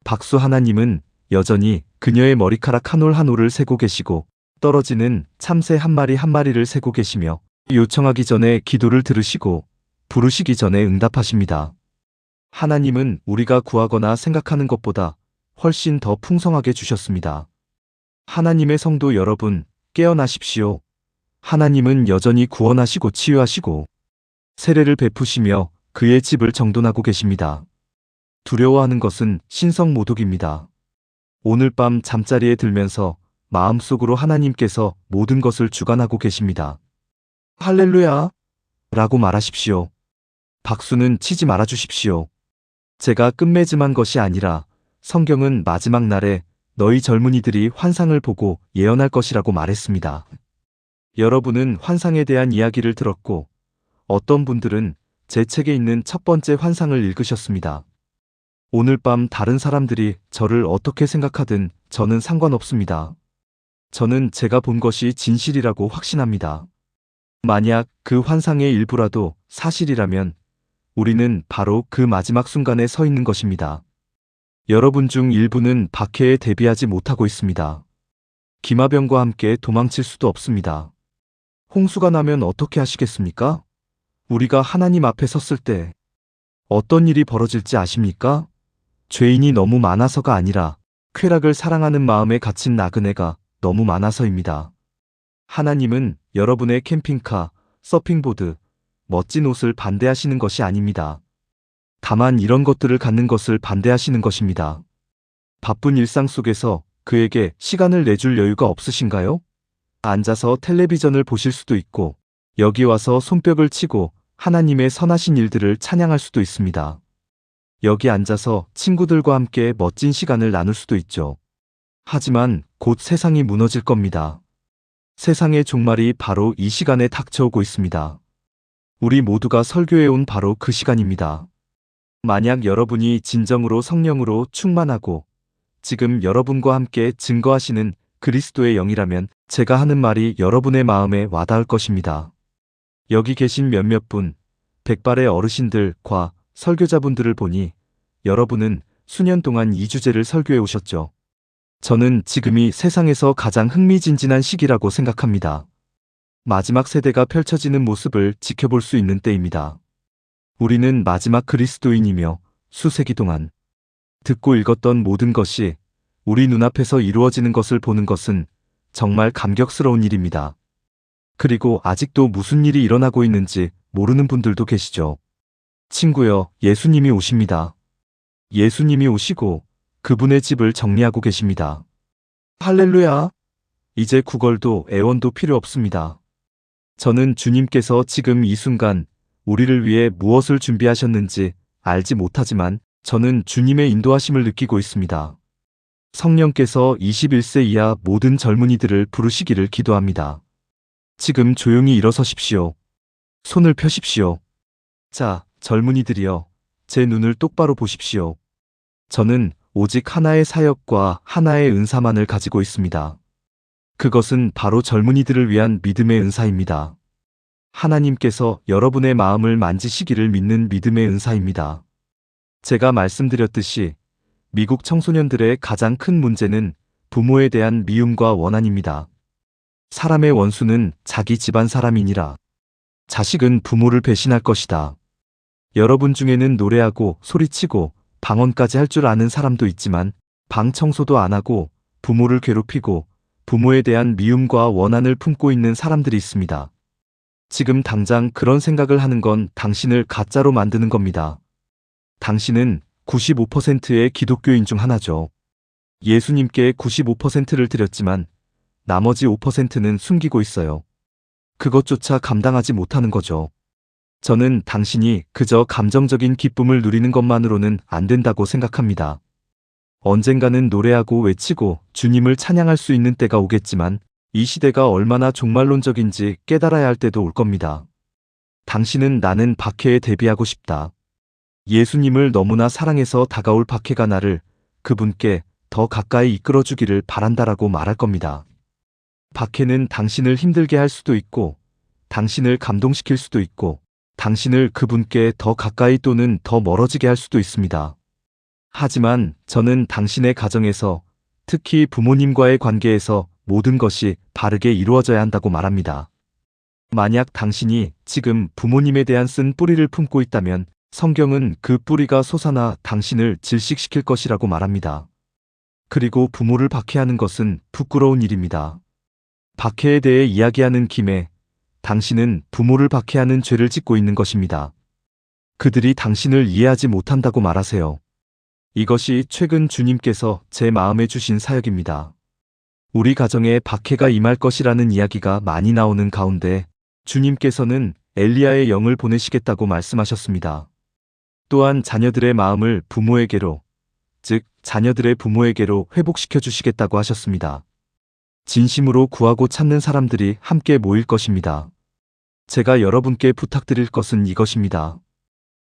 박수 하나님은 여전히 그녀의 머리카락 한 올 한 올을 세고 계시고 떨어지는 참새 한 마리 한 마리를 세고 계시며 요청하기 전에 기도를 들으시고 부르시기 전에 응답하십니다. 하나님은 우리가 구하거나 생각하는 것보다 훨씬 더 풍성하게 주셨습니다. 하나님의 성도 여러분, 깨어나십시오. 하나님은 여전히 구원하시고 치유하시고 세례를 베푸시며 그의 집을 정돈하고 계십니다. 두려워하는 것은 신성모독입니다. 오늘 밤 잠자리에 들면서 마음속으로 하나님께서 모든 것을 주관하고 계십니다. 할렐루야! 라고 말하십시오. 박수는 치지 말아 주십시오. 제가 끝맺음한 것이 아니라 성경은 마지막 날에 너희 젊은이들이 환상을 보고 예언할 것이라고 말했습니다. 여러분은 환상에 대한 이야기를 들었고 어떤 분들은 제 책에 있는 첫 번째 환상을 읽으셨습니다. 오늘 밤 다른 사람들이 저를 어떻게 생각하든 저는 상관없습니다. 저는 제가 본 것이 진실이라고 확신합니다. 만약 그 환상의 일부라도 사실이라면 우리는 바로 그 마지막 순간에 서 있는 것입니다. 여러분 중 일부는 박해에 대비하지 못하고 있습니다. 기마병과 함께 도망칠 수도 없습니다. 홍수가 나면 어떻게 하시겠습니까? 우리가 하나님 앞에 섰을 때 어떤 일이 벌어질지 아십니까? 죄인이 너무 많아서가 아니라 쾌락을 사랑하는 마음에 갇힌 나그네가 너무 많아서입니다. 하나님은 여러분의 캠핑카, 서핑보드, 멋진 옷을 반대하시는 것이 아닙니다. 다만 이런 것들을 갖는 것을 반대하시는 것입니다. 바쁜 일상 속에서 그에게 시간을 내줄 여유가 없으신가요? 앉아서 텔레비전을 보실 수도 있고, 여기 와서 손뼉을 치고 하나님의 선하신 일들을 찬양할 수도 있습니다. 여기 앉아서 친구들과 함께 멋진 시간을 나눌 수도 있죠. 하지만 곧 세상이 무너질 겁니다. 세상의 종말이 바로 이 시간에 닥쳐오고 있습니다. 우리 모두가 설교해 온 바로 그 시간입니다. 만약 여러분이 진정으로 성령으로 충만하고 지금 여러분과 함께 증거하시는 그리스도의 영이라면 제가 하는 말이 여러분의 마음에 와닿을 것입니다. 여기 계신 몇몇 분, 백발의 어르신들과 설교자분들을 보니 여러분은 수년 동안 이 주제를 설교해 오셨죠. 저는 지금이 세상에서 가장 흥미진진한 시기라고 생각합니다. 마지막 세대가 펼쳐지는 모습을 지켜볼 수 있는 때입니다. 우리는 마지막 그리스도인이며 수세기 동안 듣고 읽었던 모든 것이 우리 눈앞에서 이루어지는 것을 보는 것은 정말 감격스러운 일입니다. 그리고 아직도 무슨 일이 일어나고 있는지 모르는 분들도 계시죠. 친구여, 예수님이 오십니다. 예수님이 오시고 그분의 집을 정리하고 계십니다. 할렐루야! 이제 구걸도 애원도 필요 없습니다. 저는 주님께서 지금 이 순간 우리를 위해 무엇을 준비하셨는지 알지 못하지만 저는 주님의 인도하심을 느끼고 있습니다. 성령께서 21세 이하 모든 젊은이들을 부르시기를 기도합니다. 지금 조용히 일어서십시오. 손을 펴십시오. 자, 젊은이들이여, 제 눈을 똑바로 보십시오. 저는 오직 하나의 사역과 하나의 은사만을 가지고 있습니다. 그것은 바로 젊은이들을 위한 믿음의 은사입니다. 하나님께서 여러분의 마음을 만지시기를 믿는 믿음의 은사입니다. 제가 말씀드렸듯이 미국 청소년들의 가장 큰 문제는 부모에 대한 미움과 원한입니다. 사람의 원수는 자기 집안 사람이니라. 자식은 부모를 배신할 것이다. 여러분 중에는 노래하고 소리치고 방언까지 할 줄 아는 사람도 있지만 방 청소도 안 하고 부모를 괴롭히고 부모에 대한 미움과 원한을 품고 있는 사람들이 있습니다. 지금 당장 그런 생각을 하는 건 당신을 가짜로 만드는 겁니다. 당신은 95%의 기독교인 중 하나죠. 예수님께 95%를 드렸지만 나머지 5%는 숨기고 있어요. 그것조차 감당하지 못하는 거죠. 저는 당신이 그저 감정적인 기쁨을 누리는 것만으로는 안 된다고 생각합니다. 언젠가는 노래하고 외치고 주님을 찬양할 수 있는 때가 오겠지만 이 시대가 얼마나 종말론적인지 깨달아야 할 때도 올 겁니다. 당신은 나는 박해에 대비하고 싶다. 예수님을 너무나 사랑해서 다가올 박해가 나를 그분께 더 가까이 이끌어주기를 바란다라고 말할 겁니다. 박해는 당신을 힘들게 할 수도 있고 당신을 감동시킬 수도 있고 당신을 그분께 더 가까이 또는 더 멀어지게 할 수도 있습니다. 하지만 저는 당신의 가정에서 특히 부모님과의 관계에서 모든 것이 바르게 이루어져야 한다고 말합니다. 만약 당신이 지금 부모님에 대한 쓴 뿌리를 품고 있다면 성경은 그 뿌리가 솟아나 당신을 질식시킬 것이라고 말합니다. 그리고 부모를 박해하는 것은 부끄러운 일입니다. 박해에 대해 이야기하는 김에 당신은 부모를 박해하는 죄를 짓고 있는 것입니다. 그들이 당신을 이해하지 못한다고 말하세요. 이것이 최근 주님께서 제 마음에 주신 사역입니다. 우리 가정에 박해가 임할 것이라는 이야기가 많이 나오는 가운데 주님께서는 엘리야의 영을 보내시겠다고 말씀하셨습니다. 또한 자녀들의 마음을 부모에게로, 즉 자녀들의 부모에게로 회복시켜 주시겠다고 하셨습니다. 진심으로 구하고 찾는 사람들이 함께 모일 것입니다. 제가 여러분께 부탁드릴 것은 이것입니다.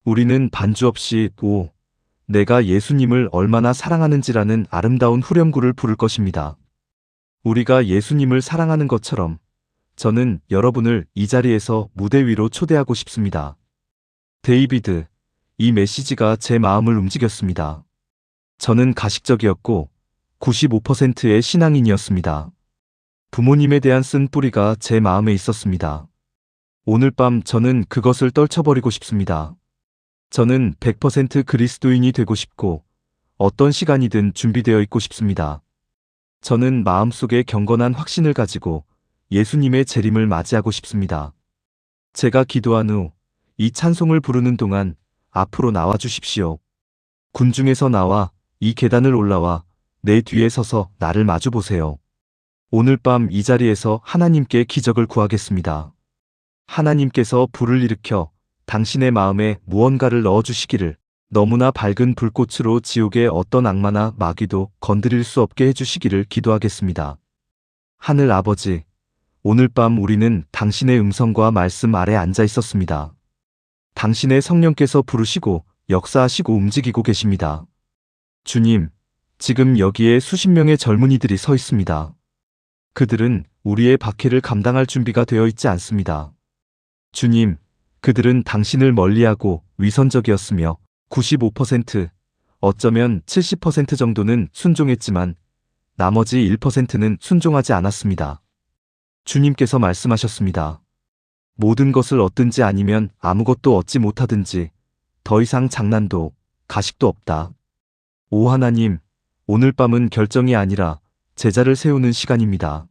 우리는 반주 없이 내가 예수님을 얼마나 사랑하는지라는 아름다운 후렴구를 부를 것입니다. 우리가 예수님을 사랑하는 것처럼 저는 여러분을 이 자리에서 무대 위로 초대하고 싶습니다. 데이비드, 이 메시지가 제 마음을 움직였습니다. 저는 가식적이었고 95%의 신앙인이었습니다. 부모님에 대한 쓴 뿌리가 제 마음에 있었습니다. 오늘 밤 저는 그것을 떨쳐버리고 싶습니다. 저는 100% 그리스도인이 되고 싶고 어떤 시간이든 준비되어 있고 싶습니다. 저는 마음속에 경건한 확신을 가지고 예수님의 재림을 맞이하고 싶습니다. 제가 기도한 후 이 찬송을 부르는 동안 앞으로 나와 주십시오. 군중에서 나와 이 계단을 올라와 내 뒤에 서서 나를 마주 보세요. 오늘 밤 이 자리에서 하나님께 기적을 구하겠습니다. 하나님께서 불을 일으켜 당신의 마음에 무언가를 넣어주시기를, 너무나 밝은 불꽃으로 지옥의 어떤 악마나 마귀도 건드릴 수 없게 해주시기를 기도하겠습니다. 하늘 아버지, 오늘 밤 우리는 당신의 음성과 말씀 아래 앉아 있었습니다. 당신의 성령께서 부르시고 역사하시고 움직이고 계십니다. 주님, 지금 여기에 수십 명의 젊은이들이 서 있습니다. 그들은 우리의 박해를 감당할 준비가 되어 있지 않습니다. 주님, 그들은 당신을 멀리하고 위선적이었으며 95%, 어쩌면 70% 정도는 순종했지만 나머지 1%는 순종하지 않았습니다. 주님께서 말씀하셨습니다. 모든 것을 얻든지 아니면 아무것도 얻지 못하든지 더 이상 장난도 가식도 없다. 오 하나님, 오늘 밤은 결정이 아니라 제자를 세우는 시간입니다.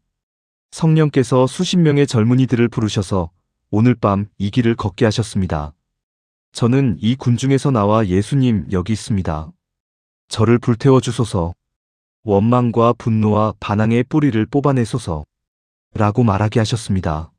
성령께서 수십 명의 젊은이들을 부르셔서 오늘 밤 이 길을 걷게 하셨습니다. 저는 이 군중에서 나와 예수님 여기 있습니다. 저를 불태워 주소서. 원망과 분노와 반항의 뿌리를 뽑아내소서. 라고 말하게 하셨습니다.